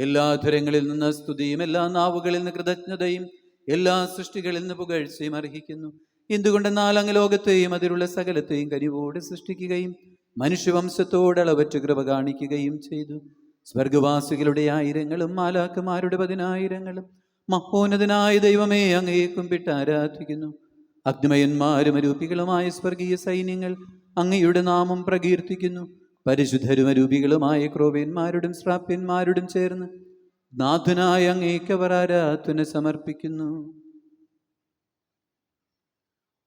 എല്ലാ ധരങ്ങളിൽ നിന്ന് സ്തുതിയും എല്ലാ നാവുകളിൽ നിന്ന് കൃതജ്ഞതയും എല്ലാ സൃഷ്ടികളിൽ നിന്ന് പുകഴ്ചയും അർഹിക്കുന്നു. എന്തുകൊണ്ടെന്നാൽ അങ്ങ് ലോകത്തെയും അതിലുള്ള സകലത്തെയും കനിവോടെ സൃഷ്ടിക്കുകയും മനുഷ്യവംശത്തോട് അളവറ്റ് കൃപ കാണിക്കുകയും ചെയ്തു. സ്വർഗവാസികളുടെ ആയിരങ്ങളും മാലാക്കന്മാരുടെ 10,000 മഹോന്നതനായ ദൈവമേ അങ്ങയെ കുമ്പിട്ട് ആരാധിക്കുന്നു. അഗ്നിമയന്മാരും അരൂപികളുമായ സ്വർഗീയ സൈന്യങ്ങൾ അങ്ങയുടെ നാമം പ്രകീർത്തിക്കുന്നു. പരിശുദ്ധരും അരൂപികളുമായ ക്രോവേന്മാരോടും ശ്രാപ്യന്മാരോടും ചേർന്ന് നാഥനായ അങ്ങേക്ക് അവർ ആരാധന സമർപ്പിക്കുന്നു.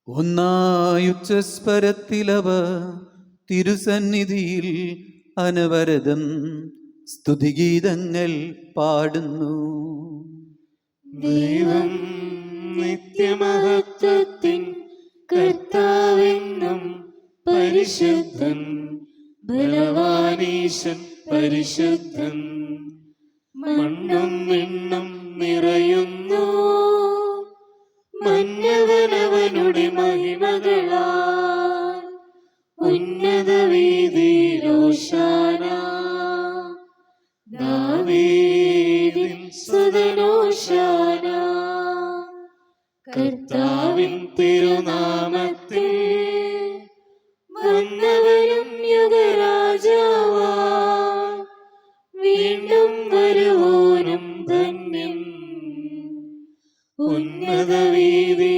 ഒന്നായുച്ചസ്വരത്തിലവ തിരുസന്നിധിയിൽ അനവരതം സ്തുതിഗീതങ്ങൾ പാടുന്നു. ദൈവം നിത്യമഹത്വത്തിൻ കർത്താവെന്നും പരിശുദ്ധൻ, ബലവാനീശൻ പരിശുദ്ധൻ. മണ്ണും വിണ്ണും നിറയുന്നു മന്നവനവനുടെ മഹിമകളാൽ. ഉന്നത വീതിയിലോശാന, ദാവീദിൻ സുതനോശാന. കർത്താവിൻ തിരുനാമത്തിൽ വന്നവനും യുഗരാജാവാൻ, വീണ്ടും വരുവോനും ധന്യൻ. ഉന്നത വീതി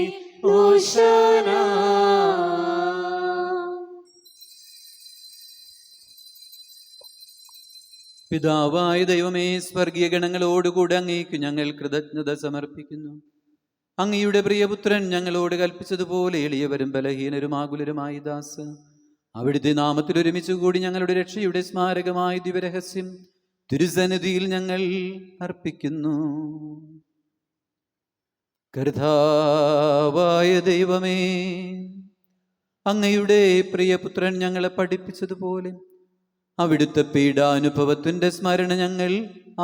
ഓശാന. പിതാവായ ദൈവമേ, സ്വർഗീയ ഗണങ്ങളോടുകൂടെ അങ്ങേക്ക് ഞങ്ങൾ കൃതജ്ഞത സമർപ്പിക്കുന്നു. അങ്ങയുടെ പ്രിയപുത്രൻ ഞങ്ങളോട് കൽപ്പിച്ചതുപോലെ എളിയവരും ബലഹീനരും ആകുലരുമായി ദാസ് അവിടുത്തെ നാമത്തിൽ ഒരുമിച്ച് കൂടി ഞങ്ങളുടെ രക്ഷയുടെ സ്മാരകമായ ദിവരഹസ്യം തിരുസന്നിധിയിൽ ഞങ്ങൾ അർപ്പിക്കുന്നു. കർത്താവായ ദൈവമേ, അങ്ങയുടെ പ്രിയപുത്രൻ ഞങ്ങളെ പഠിപ്പിച്ചതുപോലെ അവിടുത്തെ പീഡാനുഭവത്തിൻ്റെ സ്മരണ ഞങ്ങൾ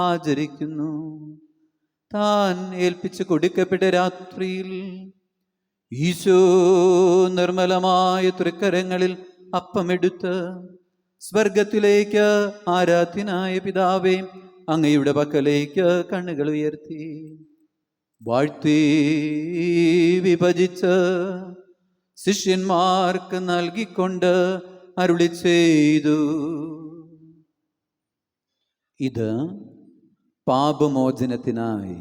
ആചരിക്കുന്നു. താൻ ഏൽപ്പിച്ചു കൊടുക്കപ്പെട്ട രാത്രിയിൽ ഈശോ നിർമ്മലമായ തൃക്കരങ്ങളിൽ അപ്പമെടുത്ത് സ്വർഗത്തിലേക്ക് ആരാധ്യനായ പിതാവേ അങ്ങയുടെ പക്കലേക്ക് കണ്ണുകൾ ഉയർത്തി വാഴ്ത്തി വിഭജിച്ച് ശിഷ്യന്മാർക്ക് നൽകിക്കൊണ്ട് അരുളി ചെയ്തു, ഇത് പാപമോചനത്തിനായി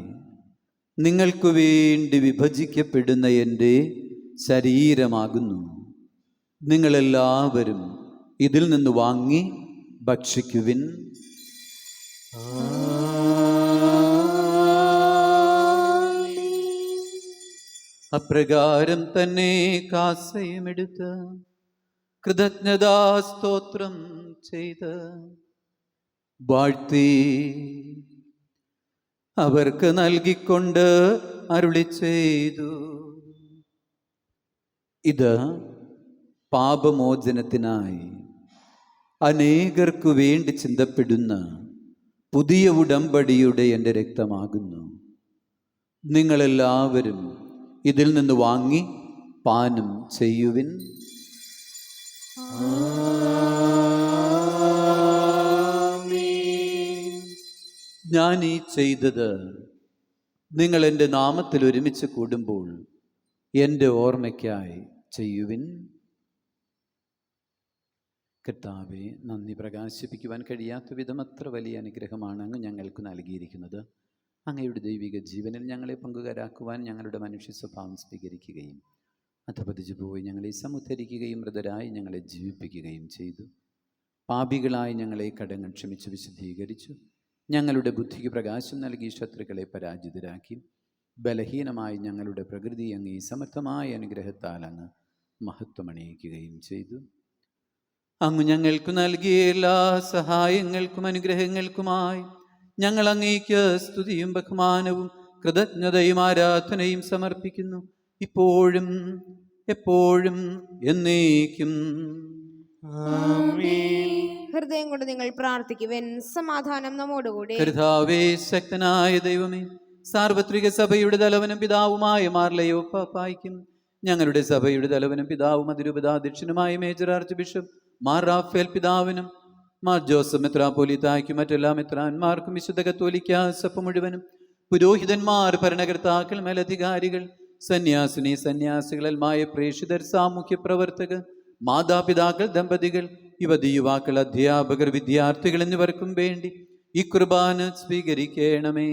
നിങ്ങൾക്ക് വേണ്ടി വിഭജിക്കപ്പെടുന്ന എൻ്റെ ശരീരമാകുന്നു. നിങ്ങളെല്ലാവരും ഇതിൽ നിന്ന് വാങ്ങി ഭക്ഷിക്കുവിൻ. അപ്രകാരം തന്നെ കാസയുമെടുത്ത് കൃതജ്ഞതാസ്തോത്രം ചെയ്ത് വാഴ്ത്തി അവർക്ക് നൽകിക്കൊണ്ട് അരുളി ചെയ്തു, ഇത് പാപമോചനത്തിനായി അനേകർക്കു വേണ്ടി ചിന്തപ്പെടുന്ന പുതിയ ഉടമ്പടിയുടെ എൻ്റെ രക്തമാകുന്നു. നിങ്ങളെല്ലാവരും ഇതിൽ നിന്ന് വാങ്ങി പാനം ചെയ്യുവിൻ. ഞാൻ ഈ ചെയ്തത് നിങ്ങൾ എൻ്റെ നാമത്തിൽ ഒരുമിച്ച് കൂടുമ്പോൾ എൻ്റെ ഓർമ്മയ്ക്കായി ചെയ്യുവിൻ. കർത്താവേ, നന്ദി പ്രകാശിപ്പിക്കുവാൻ കഴിയാത്ത വിധം അത്ര വലിയ അനുഗ്രഹമാണ് അങ്ങ് ഞങ്ങൾക്ക് നൽകിയിരിക്കുന്നത്. അങ്ങയുടെ ദൈവിക ജീവനിൽ ഞങ്ങളെ പങ്കുകാരാക്കുവാൻ ഞങ്ങളുടെ മനുഷ്യ സ്വഭാവം സ്വീകരിക്കുകയും അധപതിച്ചു പോയി ഞങ്ങളെ സമുദ്ധരിക്കുകയും മൃതരായി ഞങ്ങളെ ജീവിപ്പിക്കുകയും ചെയ്തു. പാപികളായി ഞങ്ങളെ കടങ്ങൾ ക്ഷമിച്ച് വിശുദ്ധീകരിച്ചു. ഞങ്ങളുടെ ബുദ്ധിക്ക് പ്രകാശം നൽകി ശത്രുക്കളെ പരാജിതരാക്കി. ബലഹീനമായി ഞങ്ങളുടെ പ്രകൃതി അങ്ങ് ഈ സമർത്ഥമായ അനുഗ്രഹത്താൽ അങ്ങ് മഹത്വമണിയിക്കുകയും ചെയ്തു. അങ്ങ് ഞങ്ങൾക്ക് നൽകിയ എല്ലാ സഹായങ്ങൾക്കും അനുഗ്രഹങ്ങൾക്കുമായി ഞങ്ങൾ അങ്ങേക്ക് സ്തുതിയും ബഹുമാനവും കൃതജ്ഞതയും ആരാധനയും സമർപ്പിക്കുന്നു, ഇപ്പോഴും എപ്പോഴും എന്നേക്കും. ഹൃദയം കൊണ്ട് നിങ്ങൾ പ്രാർത്ഥിക്കുവിൻ. സമാധാനം നമ്മോടുകൂടി. കർത്താവേ, ശക്തനായ ദൈവമേ, സാർവത്രിക സഭയുടെ തലവനും പിതാവുമായ മാർലയോ പാപ്പായ്ക്കും ഞങ്ങളുടെ സഭയുടെ തലവനും പിതാവും അതിരൂപതാധ്യക്ഷനുമായ major archbishop Mar Raphael പിതാവിനും മാർ ജോസഫ് മെത്രാപ്പോലീത്തായ്ക്കും മറ്റെല്ലാ മെത്രാന്മാർക്കും വിശുദ്ധ കത്തോലിക്ക സഭ മുഴുവനും പുരോഹിതന്മാർ, ഭരണകർത്താക്കൾ, മേലധികാരികൾ, സന്യാസിനി സന്യാസികളൽമായ പ്രേക്ഷിതർ, സാമൂഹ്യ പ്രവർത്തകർ, മാതാപിതാക്കൾ, ദമ്പതികൾ, യുവതി യുവാക്കൾ, അധ്യാപകർ, വിദ്യാർത്ഥികൾ എന്നിവർക്കും വേണ്ടി ഈ കുർബാന സ്വീകരിക്കണമേ.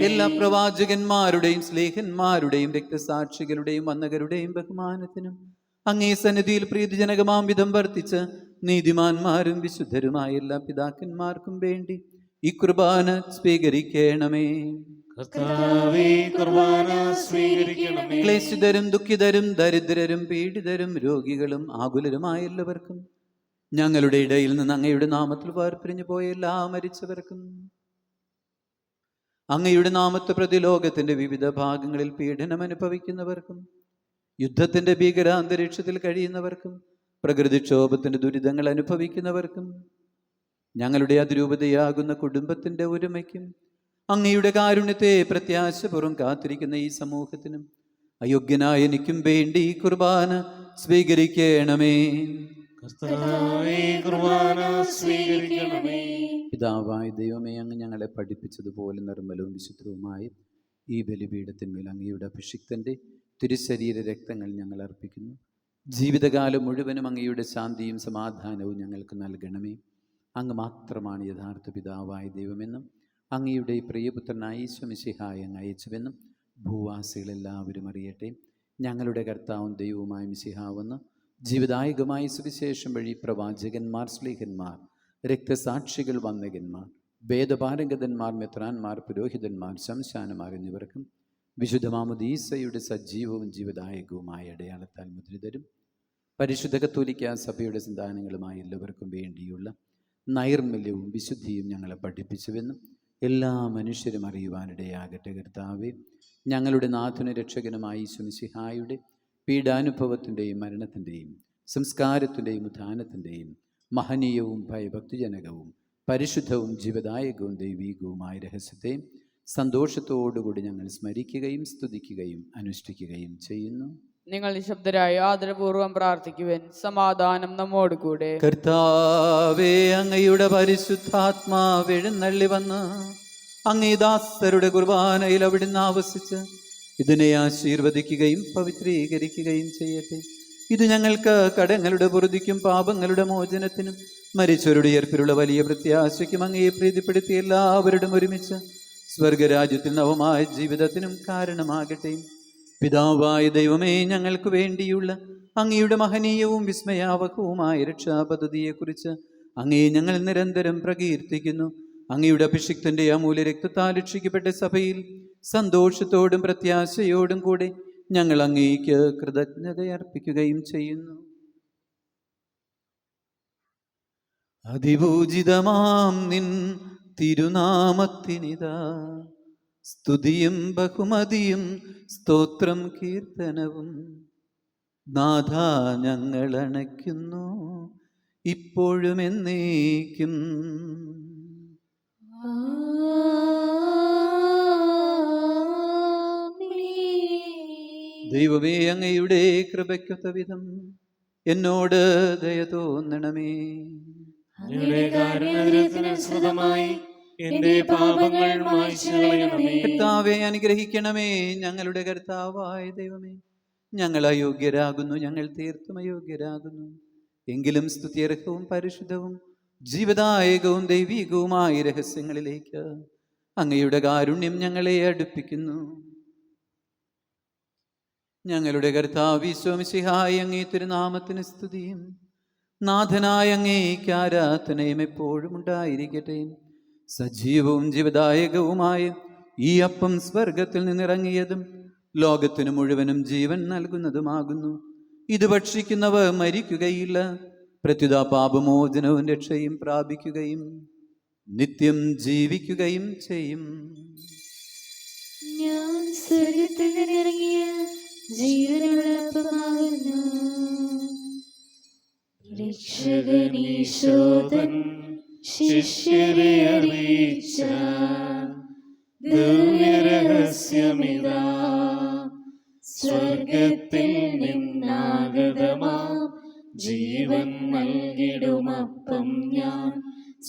എല്ലാ പ്രവാചകന്മാരുടെയും സ്ലേഹന്മാരുടെയും രക്തസാക്ഷികളുടെയും വന്ദകരുടെയും ബഹുമാനത്തിനും അങ്ങേ സന്നിധിയിൽ പ്രീതിജനകമാം വിധം വർത്തിച്ച് നീതിമാന്മാരും വിശുദ്ധരുമായ എല്ലാ പിതാക്കന്മാർക്കും വേണ്ടി ഈ കുർബാന സ്വീകരിക്കണമേ. ക്ലേശിതരും ദുഃഖിതരും ദരിദ്രരും പീഡിതരും രോഗികളും ആകുലരുമായ എല്ലാവർക്കും ഞങ്ങളുടെ ഇടയിൽ നിന്ന് അങ്ങയുടെ നാമത്തിൽ വേർപിരിഞ്ഞു പോയ എല്ലാ മരിച്ചവർക്കും അങ്ങയുടെ നാമത്തെ പ്രതി ലോകത്തിന്റെ വിവിധ ഭാഗങ്ങളിൽ പീഡനം അനുഭവിക്കുന്നവർക്കും യുദ്ധത്തിന്റെ ഭീകരാന്തരീക്ഷത്തിൽ കഴിയുന്നവർക്കും പ്രകൃതിക്ഷോഭത്തിന്റെ ദുരിതങ്ങൾ അനുഭവിക്കുന്നവർക്കും ഞങ്ങളുടെ അതിരൂപതയാകുന്ന കുടുംബത്തിന്റെ ഒരുമയ്ക്കും അങ്ങയുടെ കാരുണ്യത്തെ പ്രത്യാശപൂർവ്വം കാത്തിരിക്കുന്ന ഈ സമൂഹത്തിനും അയോഗ്യനായ എനിക്കും വേണ്ടി ഈ കുർബാന സ്വീകരിക്കണമേ. കർത്താവേ, കുർബാന സ്വീകരിക്കണമേ. പിതാവായ ദൈവമേ, അങ്ങ് ഞങ്ങളെ പഠിപ്പിച്ചതുപോലെ നിർമ്മലവും വിശുദ്ധവുമായ ഈ ബലിപീഠത്തിന്മേൽ അങ്ങയുടെ അഭിഷിക്തന്റെ തിരുശരീര രക്തങ്ങൾ ഞങ്ങൾ അർപ്പിക്കുന്നു. ജീവിതകാലം മുഴുവനും അങ്ങയുടെ ശാന്തിയും സമാധാനവും ഞങ്ങൾക്ക് നൽകണമേ. അങ്ങ് മാത്രമാണ് യഥാർത്ഥ പിതാവായ ദൈവമെന്നും അങ്ങയുടെ പ്രിയപുത്രനായ ഈശോ മിശിഹായെ അങ്ങ് അയച്ചുവെന്നും ഭൂവാസികളെല്ലാവരും അറിയട്ടെ. ഞങ്ങളുടെ കർത്താവും ദൈവവുമായ മിശിഹാവെന്ന് ജീവിതായകമായ സുവിശേഷം വഴി പ്രവാചകന്മാർ, സ്ലീഹന്മാർ, രക്തസാക്ഷികൾ, വന്ദകന്മാർ, വേദപാരംഗതന്മാർ, മെത്രാന്മാർ, പുരോഹിതന്മാർ, ശംശാനമാർ എന്നിവർക്കും വിശുദ്ധ മാമോദീസയുടെ സജീവവും ജീവദായകവുമായ അടയാളത്താൽ മുദ്രിതരും പരിശുദ്ധ കത്തോലിക്ക സഭയുടെ സന്താനങ്ങളുമായ എല്ലാവർക്കും വേണ്ടിയുള്ള നൈർമല്യവും വിശുദ്ധിയും ഞങ്ങളെ പഠിപ്പിച്ചുവെന്നും എല്ലാ മനുഷ്യരും അറിയുവാനിടയാകട്ടെ. കർത്താവേ, ഞങ്ങളുടെ നാഥനും രക്ഷകനുമായ ഈശോ മിശിഹായുടെ പീഡാനുഭവത്തിൻ്റെയും മരണത്തിൻ്റെയും സംസ്കാരത്തിൻ്റെയും ഉത്ഥാനത്തിൻ്റെയും മഹനീയവും ഭയഭക്തിജനകവും പരിശുദ്ധവും ജീവദായകവും ദൈവീകവുമായ രഹസ്യത്തെ സന്തോഷത്തോടുകൂടി ഞങ്ങൾ സ്മരിക്കുകയും സ്തുതിക്കുകയും അനുഷ്ഠിക്കുകയും ചെയ്യുന്നു. നിങ്ങൾ നിശബ്ദരായി ആദരപൂർവ്വം പ്രാർത്ഥിക്കുവാൻ. സമാധാനം നമ്മോട് കൂടെ. കർത്താവേ, അങ്ങയുടെ പരിശുദ്ധാത്മാവ് എഴുന്നള്ളി വന്ന് അങ്ങേ ദാസരുടെ കുർബാനയിൽ അവിടുന്ന് ആവസിച്ച് ഇതിനെ ആശീർവദിക്കുകയും പവിത്രീകരിക്കുകയും ചെയ്യട്ടെ. ഇത് ഞങ്ങൾക്ക് കടങ്ങളുടെ പൊറുതിക്കും പാപങ്ങളുടെ മോചനത്തിനും മരിച്ചവരുടെ ഉയർപ്പിലുള്ള വലിയ പ്രത്യാശയ്ക്കും അങ്ങയെ പ്രീതിപ്പെടുത്തി എല്ലാവരുടെയും ഒരുമിച്ച് സ്വർഗരാജ്യത്തിൽ നവമായ ജീവിതത്തിനും കാരണമാകട്ടെ. പിതാവായ ദൈവമേ, ഞങ്ങൾക്ക് വേണ്ടിയുള്ള അങ്ങയുടെ മഹനീയവും വിസ്മയാവഹവുമായ രക്ഷാപദ്ധതിയെക്കുറിച്ച് അങ്ങേ ഞങ്ങൾ നിരന്തരം പ്രകീർത്തിക്കുന്നു. അങ്ങയുടെ അഭിഷിക്തന്റെ അമൂല്യ രക്തത്താൽ രക്ഷിക്കപ്പെട്ട സഭയിൽ സന്തോഷത്തോടും പ്രത്യാശയോടും കൂടെ ഞങ്ങൾ അങ്ങേക്ക് കൃതജ്ഞതയർപ്പിക്കുകയും ചെയ്യുന്നു. അതിപൂജിതമാം നിൻ തിരുനാമത്തിനിതാ സ്തുതിയും ബഹുമതിയും സ്തോത്രം കീർത്തനവും നാഥ ഞങ്ങൾ അണയ്ക്കുന്നു ഇപ്പോഴും എന്നേക്കും. ദൈവമേ, അങ്ങയുടെ കൃപയ്ക്കൊത്ത വിധം എന്നോട് ദയ തോന്നണമേ. അങ്ങയുടെ കാരുണ്യത്തിനനുസൃതമായി എന്റെ പാപങ്ങൾ മായ്ച്ചു കളയണമേ. കർത്താവെ അനുഗ്രഹിക്കണമേ. ഞങ്ങളുടെ കർത്താവായ ദൈവമേ, ഞങ്ങൾ അയോഗ്യരാകുന്നു, ഞങ്ങൾ തീർത്തും അയോഗ്യരാകുന്നു. എങ്കിലും സ്തുത്യർഹവും പരിശുദ്ധവും ജീവദായകവും ദൈവീകവുമായ രഹസ്യങ്ങളിലേക്ക് അങ്ങയുടെ കാരുണ്യം ഞങ്ങളെ അടുപ്പിക്കുന്നു. ഞങ്ങളുടെ കർത്താവ് ഈശോ മിശിഹായ അങ്ങേ തിരുനാമത്തിന് സ്തുതിയും നാഥനായ അങ്ങേക്ക് ആരാധനയും എപ്പോഴും ഉണ്ടായിരിക്കട്ടെ. സജീവവും ജീവദായകവുമായ ഈ അപ്പം സ്വർഗത്തിൽ നിന്നിറങ്ങിയതും ലോകത്തിനു മുഴുവനും ജീവൻ നൽകുന്നതുമാകുന്നു. ഇത് ഭക്ഷിക്കുന്നവർ മരിക്കുകയില്ല, പ്രത്യുത പാപമോചനവും രക്ഷയും പ്രാപിക്കുകയും നിത്യം ജീവിക്കുകയും ചെയ്യും. ഞാൻ സ്വർഗത്തിൽ നിന്നിറങ്ങിയ ജീവനുള്ള അപ്പമാകുന്നു. രക്ഷകനീശോദൻ ശിഷ്യരെ അറിയിച്ച ദിവ്യരഹസ്യമിതാ, സ്വർഗത്തിൽ നിന്നാഗതമാം ജീവൻ നൽകിടുമപ്പം ഞാൻ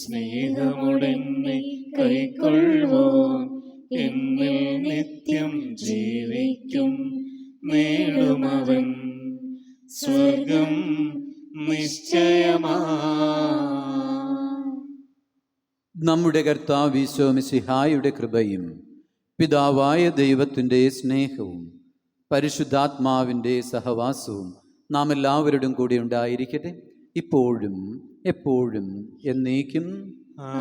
സ്നേഹമുടനെ കൈക്കൊള്ളുവോൻ എന്നിൽ നിത്യം ജീവിക്കും നേടുമവൻ സ്വർഗം നിശ്ചയമാ. നമ്മുടെ കർത്താവ് ഈശോ മിശിഹായുടെ കൃപയും പിതാവായ ദൈവത്തിൻ്റെ സ്നേഹവും പരിശുദ്ധാത്മാവിൻ്റെ സഹവാസവും നാം എല്ലാവരുടെയും കൂടി ഉണ്ടായിരിക്കട്ടെ, ഇപ്പോഴും എപ്പോഴും എന്നേക്കും.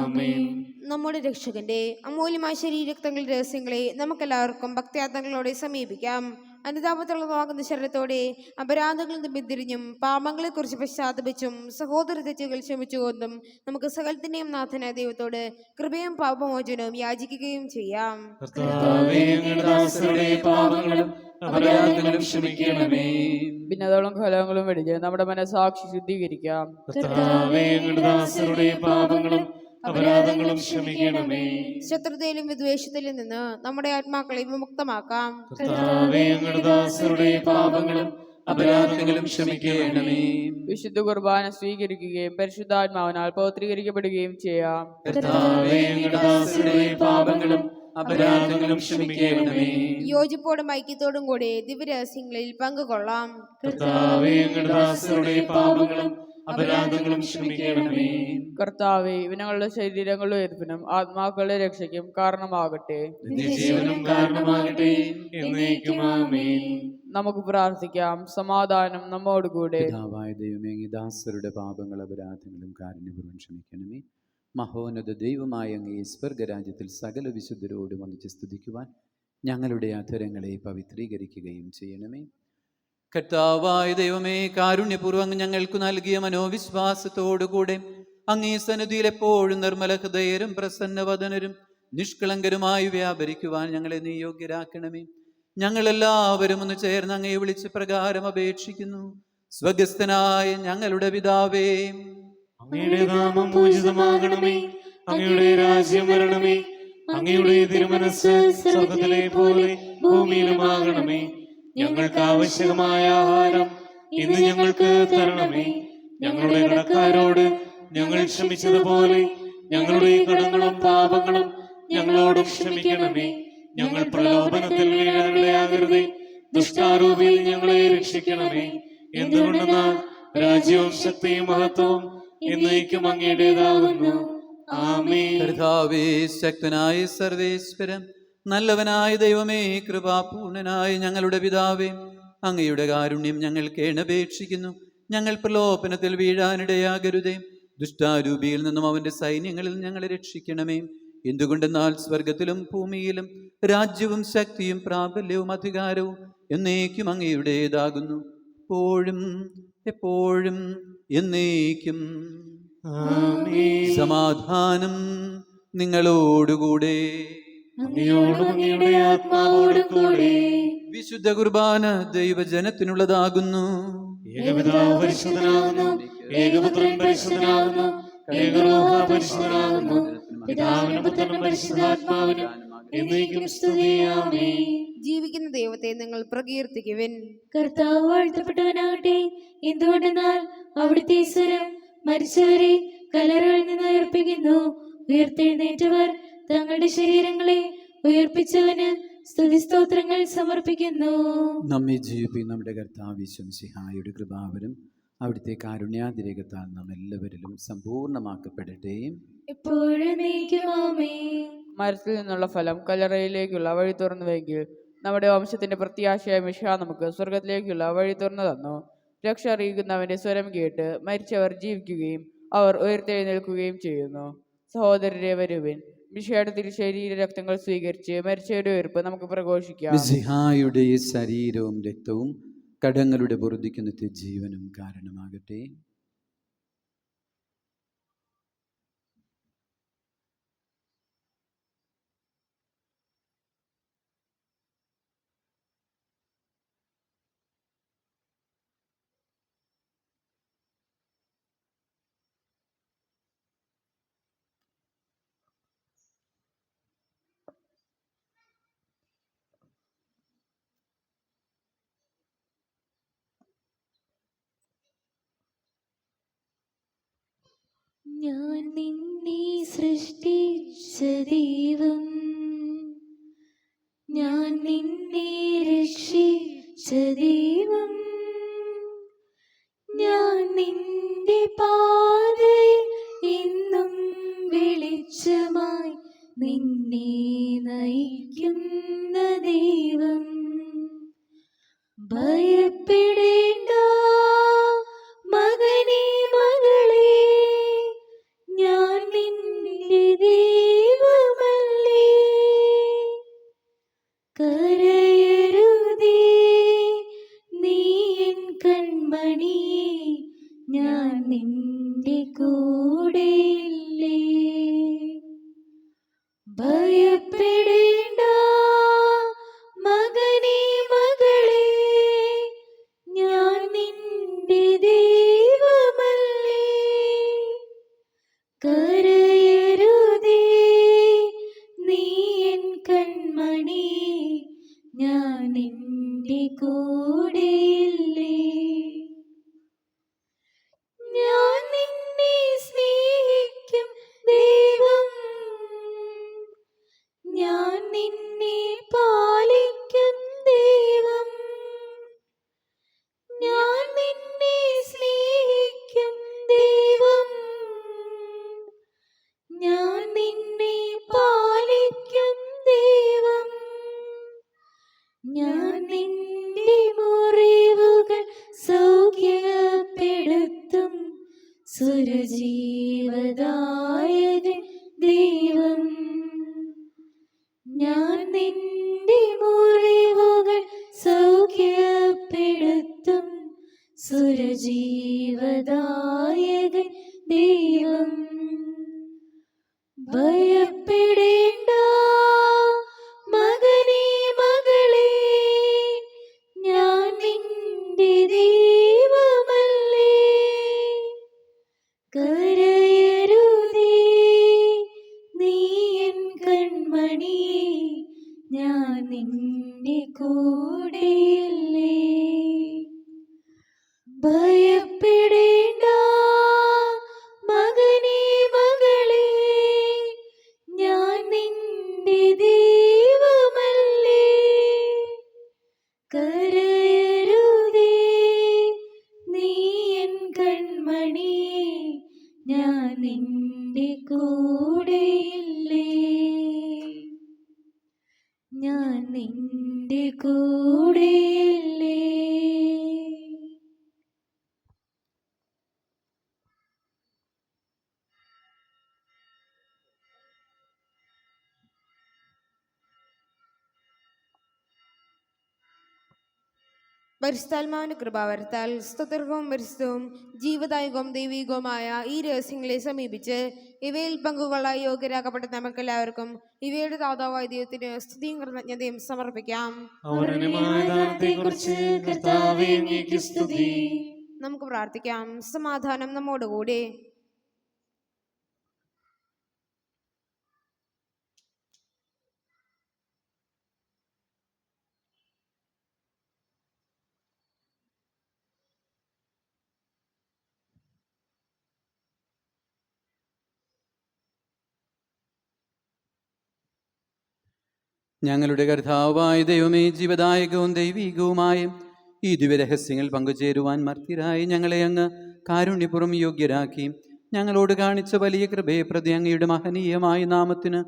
ആമേൻ. നമ്മുടെ രക്ഷകന്റെ അമൂല്യമായ ശരീരരക്തങ്ങളുടെ രഹസ്യങ്ങളെ നമുക്കെല്ലാവർക്കും ഭക്തിയാത്മകളോടെ സമീപിക്കാം. അനുതാപത്തുള്ളതാകുന്ന ശരീരത്തോടെ അപരാധങ്ങളിൽ നിന്ന് പിന്തിരിഞ്ഞും പാപങ്ങളെക്കുറിച്ച് പശ്ചാത്തപിച്ചും സഹോദര തെറ്റുകൾ ക്ഷമിച്ചുകൊണ്ടും നമുക്ക് സകലത്തിന്റെയും നാഥനായ ദൈവത്തോട് കൃപയും പാപമോചനവും യാചിക്കുകയും ചെയ്യാം. കർത്താവേ, അങ്ങയുടെ ദാസരുടെ പാപങ്ങളും അപരാധങ്ങളും ക്ഷമിക്കണമേ. ഭിന്നതകളും കലഹങ്ങളും വെടിഞ്ഞ് നമ്മുടെ മനസ്സാക്ഷി ശുദ്ധീകരിക്കാം. കർത്താവേ, അങ്ങയുടെ ദാസരുടെ പാപങ്ങളും അപരാധങ്ങളും ക്ഷമിക്കണമേ. ശത്രുതയിലും വിദ്വേഷത്തിലും നിന്ന് നമ്മുടെ ആത്മാക്കളെ വിമുക്തമാക്കാം. കർത്താവേ, അങ്ങയുടെ ദാസരുടെ പാപങ്ങളും അപരാധങ്ങളും ക്ഷമിക്കണമേ. വിശുദ്ധ കുർബാന സ്വീകരിക്കുകയും പരിശുദ്ധാത്മാവിനാൽ പൗത്രീകരിക്കപ്പെടുകയും ചെയ്യാം. കർത്താവേ, അങ്ങയുടെ ദാസരുടെ പാപങ്ങളും അപരാധങ്ങളും ക്ഷമിക്കണമേ. യോജിപ്പോടും ഐക്യത്തോടും കൂടി ദിവ്യരഹസ്യങ്ങളിൽ പങ്കുകൊള്ളാം. കർത്താവേ, അങ്ങയുടെ ദാസരുടെ പാപങ്ങളും അപരാധങ്ങളും ക്ഷമിക്കണമേ. കർത്താവേ, ഇവനങ്ങളുടെ ശരീരങ്ങളുടെ ഉയർപ്പിനും ആത്മാക്കളുടെ രക്ഷയ്ക്കും കാരണമാകട്ടെ. നിത്യജീവനും കാരണമാകട്ടെ. എന്നേക്കും ആമേൻ. നമുക്ക് പ്രാർത്ഥിക്കാം. സമാധാനം നമ്മോടുകൂടെ. പിതാവായ ദൈവമേ, അങ്ങേ ദാസരുടെ പാപങ്ങൾ അപരാധങ്ങളും കാരുണ്യപൂർവ്വം ക്ഷമിക്കണമേ. മഹോന്നത ദൈവമായ അങ്ങേ സ്വർഗരാജ്യത്തിൽ സകല വിശുദ്ധരോടും ഒന്നിച്ച് സ്തുതിക്കുവാൻ ഞങ്ങളുടെ അധരങ്ങളെ പവിത്രീകരിക്കുകയും ചെയ്യണമേ. കർത്താവായ ദൈവമേ, കാരുണ്യപൂർവ്വം അങ്ങ് ഞങ്ങൾക്ക് നൽകിയ മനോവിശ്വാസത്തോടുകൂടെ അങ്ങേ സന്നിധിയിൽ എപ്പോഴും നിർമ്മല ഹൃദയരും പ്രസന്നവദനരും നിഷ്കളങ്കരുമായി വ്യാപരിക്കുവാൻ ഞങ്ങളെ നീ യോഗ്യരാക്കണമേ. ഞങ്ങളെല്ലാവരും ഒന്ന് ചേർന്ന് അങ്ങയെ വിളിച്ച് പ്രകാരം അപേക്ഷിക്കുന്നു. സ്വഗസ്ഥനായ ഞങ്ങളുടെ പിതാവേ, അങ്ങയുടെ നാമം പൂജിതമാകണമേ. അങ്ങയുടെ രാജ്യം വരണമേ. അങ്ങയുടെ തിരുമനസ് സ്വർഗ്ഗത്തിലെ പോലെ ഭൂമിയിലുമാകണമേ. ഞങ്ങൾക്ക് ആവശ്യമായ ആഹാരം ഇന്ന് ഞങ്ങൾക്ക് തരണമേ. ഞങ്ങളുടെ കടക്കാരോട് ഞങ്ങൾ ക്ഷമിച്ചതുപോലെ ഞങ്ങളുടെ കടങ്ങളും പാപങ്ങളും ഞങ്ങളോടും ക്ഷമിക്കണമേ. ഞങ്ങൾ പ്രലോഭനത്തിൽ വീഴാനിടയാകരുതേ. ദുഷ്ടാരൂപിയിൽ ഞങ്ങളെ രക്ഷിക്കണമേ. എന്തുകൊണ്ടെന്നാൽ രാജ്യവും ശക്തിയും മഹത്വവും എന്നേക്കും അങ്ങയുടേതാകുന്നു. ആമേൻ. കർത്താവേ, ശക്തനായ സർവേശ്വരൻ, നല്ലവനായ ദൈവമേ, കൃപാപൂർണനായ ഞങ്ങളുടെ പിതാവേ, അങ്ങയുടെ കാരുണ്യം ഞങ്ങൾ കേണപേക്ഷിക്കുന്നു. ഞങ്ങൾ പ്രലോഭനത്തിൽ വീഴാനിടയാകരുതേ. ദുഷ്ടാരൂപിയിൽ നിന്നും അവന്റെ സൈന്യങ്ങളിൽ ഞങ്ങളെ രക്ഷിക്കണമേ. എന്തുകൊണ്ടെന്നാൽ സ്വർഗത്തിലും ഭൂമിയിലും രാജ്യവും ശക്തിയും പ്രാബല്യവും അധികാരവും എന്നേക്കും അങ്ങയുടേതാകുന്നു. എപ്പോഴും എപ്പോഴും എന്നേക്കും. ആമേൻ. സമാധാനം നിങ്ങളോടുകൂടെ. അങ്ങയോടും അങ്ങയുടെ ആത്മാവോടും കൂടെ. വിശുദ്ധ കുർബാന ദൈവജനത്തിനുള്ളതാകുന്നു. ഏകപിതാവ് പരിശുദ്ധനാകുന്നു. ഏകപുത്രൻ പരിശുദ്ധനാകുന്നു. ഏകരൂഹ പരിശുദ്ധനാകുന്നു. പിതാവിനും പുത്രനും പരിശുദ്ധാത്മാവിനും എന്നേക്കും സ്തുതി. ആമേൻ. ജീവിക്കുന്ന ദൈവത്തെ നിങ്ങൾ പ്രകീർത്തിക്കുവിൻ. കർത്താവ് വാഴ്ത്തപ്പെട്ടവനാകട്ടെ. എന്തുകൊണ്ടെന്നാൽ അവിടുത്തെ സ്വരം മരിച്ചവരെ കല്ലറകളിൽ നിന്ന് ഉയർപ്പിക്കുന്നു. ഉയർത്തെഴുന്നേറ്റവർ തങ്ങളുടെ ശരീരങ്ങളെ ഉയർപ്പിച്ചവന് സ്തുതിസ്തോത്രങ്ങൾ സമർപ്പിക്കുന്നു. നമ്മെ ജീവിപ്പിക്കുന്ന നമ്മുടെ കർത്താവ് ഈശോമിശിഹായുടെ കൃപാവരം അവിടുത്തെ കാരുണ്യാതിരേകത്താൽ നാം എല്ലാവരിലും സമ്പൂർണ്ണമാക്കപ്പെടട്ടെ. എപ്പോഴും മരത്തിൽ നിന്നുള്ള ഫലം കല്ലറയിലേക്കുള്ള വഴി തുറന്നുവെങ്കിൽ നമ്മുടെ വംശത്തിന്റെ പ്രത്യാശയായ മിശിഹ നമുക്ക് സ്വർഗത്തിലേക്കുള്ള വഴി തുറന്നു തന്നു. രക്ഷ അറിയിക്കുന്നവന്റെ സ്വരം കേട്ട് മരിച്ചവർ ജീവിക്കുകയും അവർ ഉയർത്തെഴുന്നേൽക്കുകയും ചെയ്യുന്നു. സഹോദരരെ, വരുവിൻ. മിശിഹയുടെ തിരുശരീര രക്തങ്ങൾ സ്വീകരിച്ച് മരിച്ചവരുടെ ഉയർപ്പ് നമുക്ക് പ്രഘോഷിക്കാം. മിശിഹായുടെ ശരീരവും രക്തവും കടങ്ങളുടെ പൊറുതിക്ക് നിത്യജീവനും കാരണമാകട്ടെ. ഞാൻ നിന്നെ സൃഷ്ടിച്ച ദൈവം, ഞാൻ നിന്നെ രക്ഷിച്ച ദൈവം, ഞാൻ നിന്റെ പാതയിൽ എന്നും വെളിച്ചമായി നിന്നെ നയിക്കുന്ന ദൈവം. ഭയപ്പെടേണ്ട മകനേ മകളേ, ഞാൻ നിന്റെ ദൈവമല്ലേ. കരയരുതേ കരയരുതേ നീ എൻ കൺമണി, ഞാൻ നിന്റെ കൂടെയില്ലേ. ഞാൻ നിന്നെ സ്നേഹിക്കും ദൈവം, ഞാൻ നിന്നെ പാലിക്കും ദൈവം. ഞാൻ നിന്നെ സ്നേഹിക്കും ദൈവം, ഞാൻ നിന്നെ പാലിക്കും ദൈവം. ഞാൻ നിന്റെ മുറിവുകൾ സൗഖ്യപ്പെടുത്തും സുരജീവദായകൻ ദൈവം. ഞാൻ നിന്റെ മുറിവുകൾ സൗഖ്യപ്പെടുത്തും സുരജീവദായകൻ ദൈവം. ഭയപ്പെടേണ്ട മകനേ മകളേ, ഞാൻ നിന്റെ ദൈവമല്ലേ. കരയരുതേ നീ എൻ കൺമണി, ഞാൻ നിന്റെ കൂടെയില്ലേ. ഭയപ്പെടേണ്ട മകനേ മകളേ, ഞാൻ നിന്റെ ദൈവമല്ലേ. കരയരുതേ നീ എൻ കൺമണി, ഞാൻ നിന്റെ കൂടെയില്ലേ. ഞാൻ നിന്റെ കൂടെയില്ലേ. പരിശുദ്ധാത്മാവിന്റെ കൃപാവരത്താൽ സ്തുത്യർഹവും പരിശുദ്ധവും ജീവദായകവും ദൈവികവുമായ ഈ രഹസ്യങ്ങളെ സമീപിച്ച് ഇവയിൽ പങ്കുകൊള്ളാൻ യോഗ്യരാക്കപ്പെട്ട നമുക്കെല്ലാവർക്കും ഇവയുടെ ദാതാവായ ദൈവത്തിന് സ്തുതിയും കൃതജ്ഞതയും സമർപ്പിക്കാം. നമുക്ക് പ്രാർത്ഥിക്കാം. സമാധാനം നമ്മോടുകൂടി. ഞങ്ങളുടെ കർത്താവായ ദൈവമേ, ജീവദായകവും ദൈവികവുമായ ഈ ദിവ്യരഹസ്യങ്ങൾ പങ്കുചേരുവാൻ മർത്യരായി ഞങ്ങളെ അങ്ങ് കാരുണ്യപൂർവ്വം യോഗ്യരാക്കി. ഞങ്ങളോട് കാണിച്ച വലിയ കൃപയെ പ്രതി അങ്ങയുടെ മഹനീയമായ നാമത്തിന്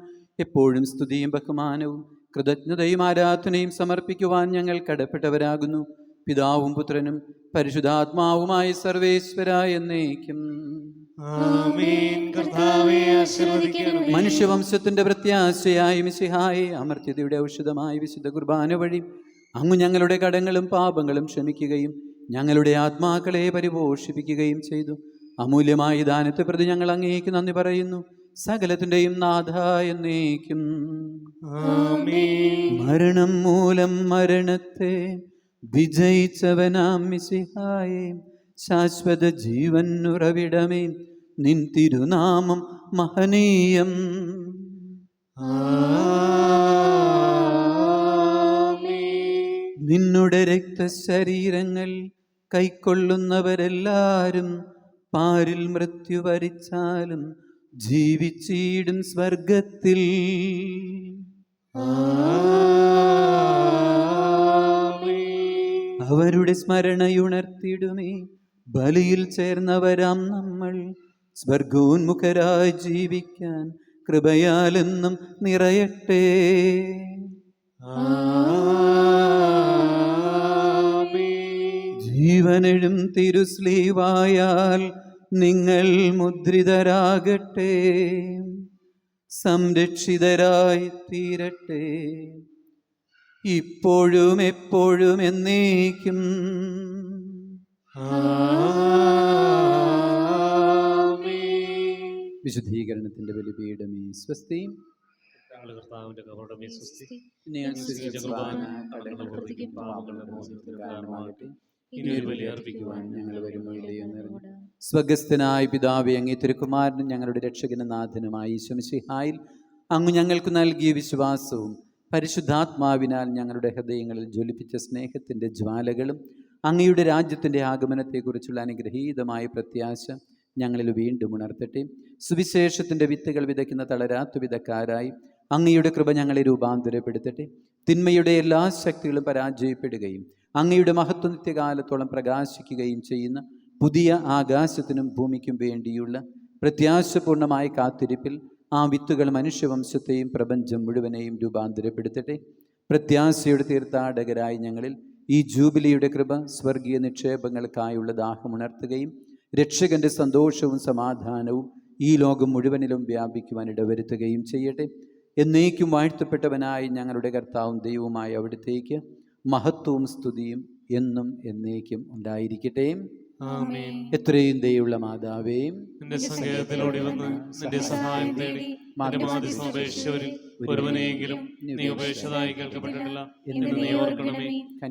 എപ്പോഴും സ്തുതിയും ബഹുമാനവും കൃതജ്ഞതയും ആരാധനയും സമർപ്പിക്കുവാൻ ഞങ്ങൾ കടപ്പെട്ടവരാകുന്നു. പിതാവും പുത്രനും പരിശുദ്ധാത്മാവുമായ സർവേശ്വര എന്നേക്കും. മനുഷ്യവംശത്തിന്റെ പ്രത്യാശയായ മിശിഹായെ, അമർത്യതയുടെ ഔഷധമായ വിശുദ്ധ കുർബാന വഴി അങ്ങ് ഞങ്ങളുടെ കടങ്ങളും പാപങ്ങളും ക്ഷമിക്കുകയും ഞങ്ങളുടെ ആത്മാക്കളെ പരിപോഷിപ്പിക്കുകയും ചെയ്തു. അമൂല്യമായ ദാനത്തെ പ്രതി ഞങ്ങൾ അങ്ങേക്ക് നന്ദി പറയുന്നു. സകലത്തിന്റെയും നാഥ എന്നേക്കും. മരണം മൂലം മരണത്തെ വിജയിച്ചവനാം മിശിഹായെ, ശാശ്വത ജീവൻ ഉറവിടമേ, നിൻ തിരുനാമം മഹനീയം. നിന്നുടെ രക്തശരീരങ്ങൾ കൈക്കൊള്ളുന്നവരെല്ലാരും പാരിൽ മൃത്യു വരിച്ചാലും ജീവിച്ചിടും സ്വർഗത്തിൽ. അവരുടെ സ്മരണയുണർത്തിടുമേ. ബലിയിൽ ചേർന്നവരാം നമ്മൾ സ്വർഗോന്മുഖരായി ജീവിക്കാൻ കൃപയാലെന്നും നിറയട്ടെ. ജീവനെഴും തിരുസ്ലീവായാൽ നിങ്ങൾ മുദ്രിതരാകട്ടെ, സംരക്ഷിതരായി തീരട്ടെ, ഇപ്പോഴും എപ്പോഴും എന്നേക്കും. വിശുദ്ധീകരണത്തിന്റെ ബലിപീഠമേ സ്വസ്തി. ഇനി ഒരു ബലി അർപ്പിക്കുവാൻ ഞങ്ങൾ വരുമോ ഇല്ലയോ എന്നറിഞ്ഞു. സ്വർഗസ്ഥനായ പിതാവേ, അങ്ങേ തിരുക്കുമാരനും ഞങ്ങളുടെ രക്ഷകനും നാഥനുമായി ഈശോ മിശിഹായിൽ അങ്ങ് ഞങ്ങൾക്ക് നൽകിയ വിശ്വാസവും പരിശുദ്ധാത്മാവിനാൽ ഞങ്ങളുടെ ഹൃദയങ്ങളിൽ ജ്വലിപ്പിച്ച സ്നേഹത്തിൻ്റെ ജ്വാലകളും അങ്ങയുടെ രാജ്യത്തിൻ്റെ ആഗമനത്തെക്കുറിച്ചുള്ള അനുഗ്രഹീതമായ പ്രത്യാശ ഞങ്ങളിൽ വീണ്ടും ഉണർത്തട്ടെ. സുവിശേഷത്തിൻ്റെ വിത്തുകൾ വിതയ്ക്കുന്ന തളരാത്ത വിധക്കാരായി അങ്ങയുടെ കൃപ ഞങ്ങളെ രൂപാന്തരപ്പെടുത്തട്ടെ. തിന്മയുടെ എല്ലാ ശക്തികളും പരാജയപ്പെടുകയും അങ്ങയുടെ മഹത്വ നിത്യകാലത്തോളം പ്രകാശിക്കുകയും ചെയ്യുന്ന പുതിയ ആകാശത്തിനും ഭൂമിക്കും വേണ്ടിയുള്ള പ്രത്യാശപൂർണമായ കാത്തിരിപ്പിൽ ആ വിത്തുകൾ മനുഷ്യവംശത്തെയും പ്രപഞ്ചം മുഴുവനെയും രൂപാന്തരപ്പെടുത്തട്ടെ. പ്രത്യാശയുടെ തീർത്ഥാടകരായി ഞങ്ങളിൽ ഈ ജൂബിലിയുടെ കൃപ സ്വർഗീയ നിക്ഷേപങ്ങൾക്കായുള്ള ദാഹമുണർത്തുകയും രക്ഷകന്റെ സന്തോഷവും സമാധാനവും ഈ ലോകം മുഴുവനിലും വ്യാപിക്കുവാൻ ഇടവരുത്തുകയും ചെയ്യട്ടെ. എന്നേക്കും വാഴ്ത്തപ്പെട്ടവനായി ഞങ്ങളുടെ കർത്താവും ദൈവവുമായ അവിടുത്തേക്ക് മഹത്വവും സ്തുതിയും എന്നും എന്നേക്കും ഉണ്ടായിരിക്കട്ടെ. ആമേൻ. എത്രയും ദയുള്ള മാതാവേ, നിന്റെ സങ്കേതത്തിലൂടെ വന്ന് നിന്റെ സഹായം തേടി നിന്റെ മാധ്യസ്ഥം അപേക്ഷിച്ചവരിൽ ഒരുവനെയെങ്കിലും നീ ഉപേക്ഷിച്ചതായി കേൾക്കപ്പെട്ടിട്ടില്ല എന്ന് നീ ഓർക്കണമേ.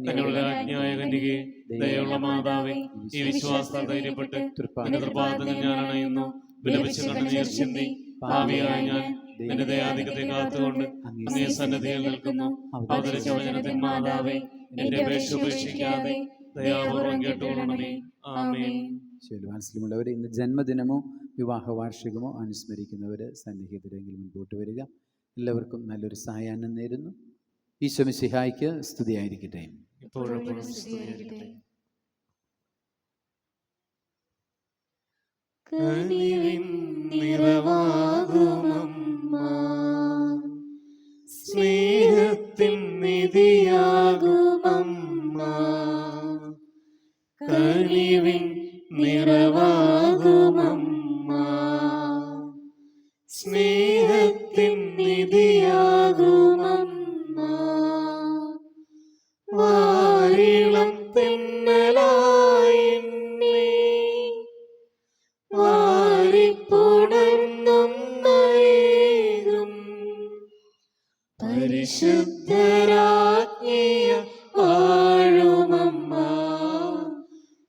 തങ്ങളുടെ ആജ്ഞായ കന്യകയെ, ദയുള്ള മാതാവേ, ഈ വിശ്വാസത്താൽ ധൈര്യപ്പെട്ട് നിന്റെ തൃപ്പാദങ്ങൾ ഞാൻ അണയുന്നു. വിലപിച്ച് കണ്ണുനീർ ചിന്തി ഭാവിയായ ഞാൻ നിന്റെ ദയാധിക്യത്തെ കാത്തുകൊണ്ട് അങ്ങേ സന്നദ്ധിയിൽ നിൽക്കുന്നു. അവതരിച്ച വചനത്തിൻ മാതാവേ, എന്റെ അപേക്ഷ ഉപേക്ഷിക്കാതെ ദയാപൂർവം കേട്ടുകൊള്ളണമേ. ആമേൻ. വാത്സല്യമുള്ളവരെ, ഇന്ന് ജന്മദിനമോ വിവാഹ വാർഷികമോ അനുസ്മരിക്കുന്നവർ സന്നിഹിതരെങ്കിൽ മുൻപോട്ട് വരിക. എല്ലാവർക്കും നല്ലൊരു സായാഹ്നം നേരുന്നു. ഈശോ മിശിഹായ്ക്ക് സ്തുതിയായിരിക്കട്ടെ. ഇപ്പോഴും സ്തുതിയായിരിക്കട്ടെ. കനിവിൻ നിറവാകുമമ്മ, സ്നേഹത്തിൻ നിധിയാകുമമ്മ. കനിവിൻ നിറവാകുമമ്മ, സ്നേഹത്തിൻ നിധിയാകുമമ്മ. വാരിളം തെന്നലായി വാരിപ്പുണർന്നേകും പരിശുദ്ധരാജ്ഞിയ വാഴുമമ്മ,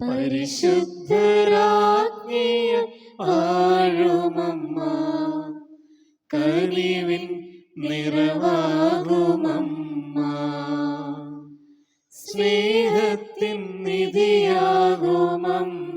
പരിശുദ്ധരാജ്ഞിയ വാഴുമമ്മ. കനിവിൻ നിറവാകുമമ്മ, സ്നേഹത്തിൻ നിധിയാകുമമ്മ.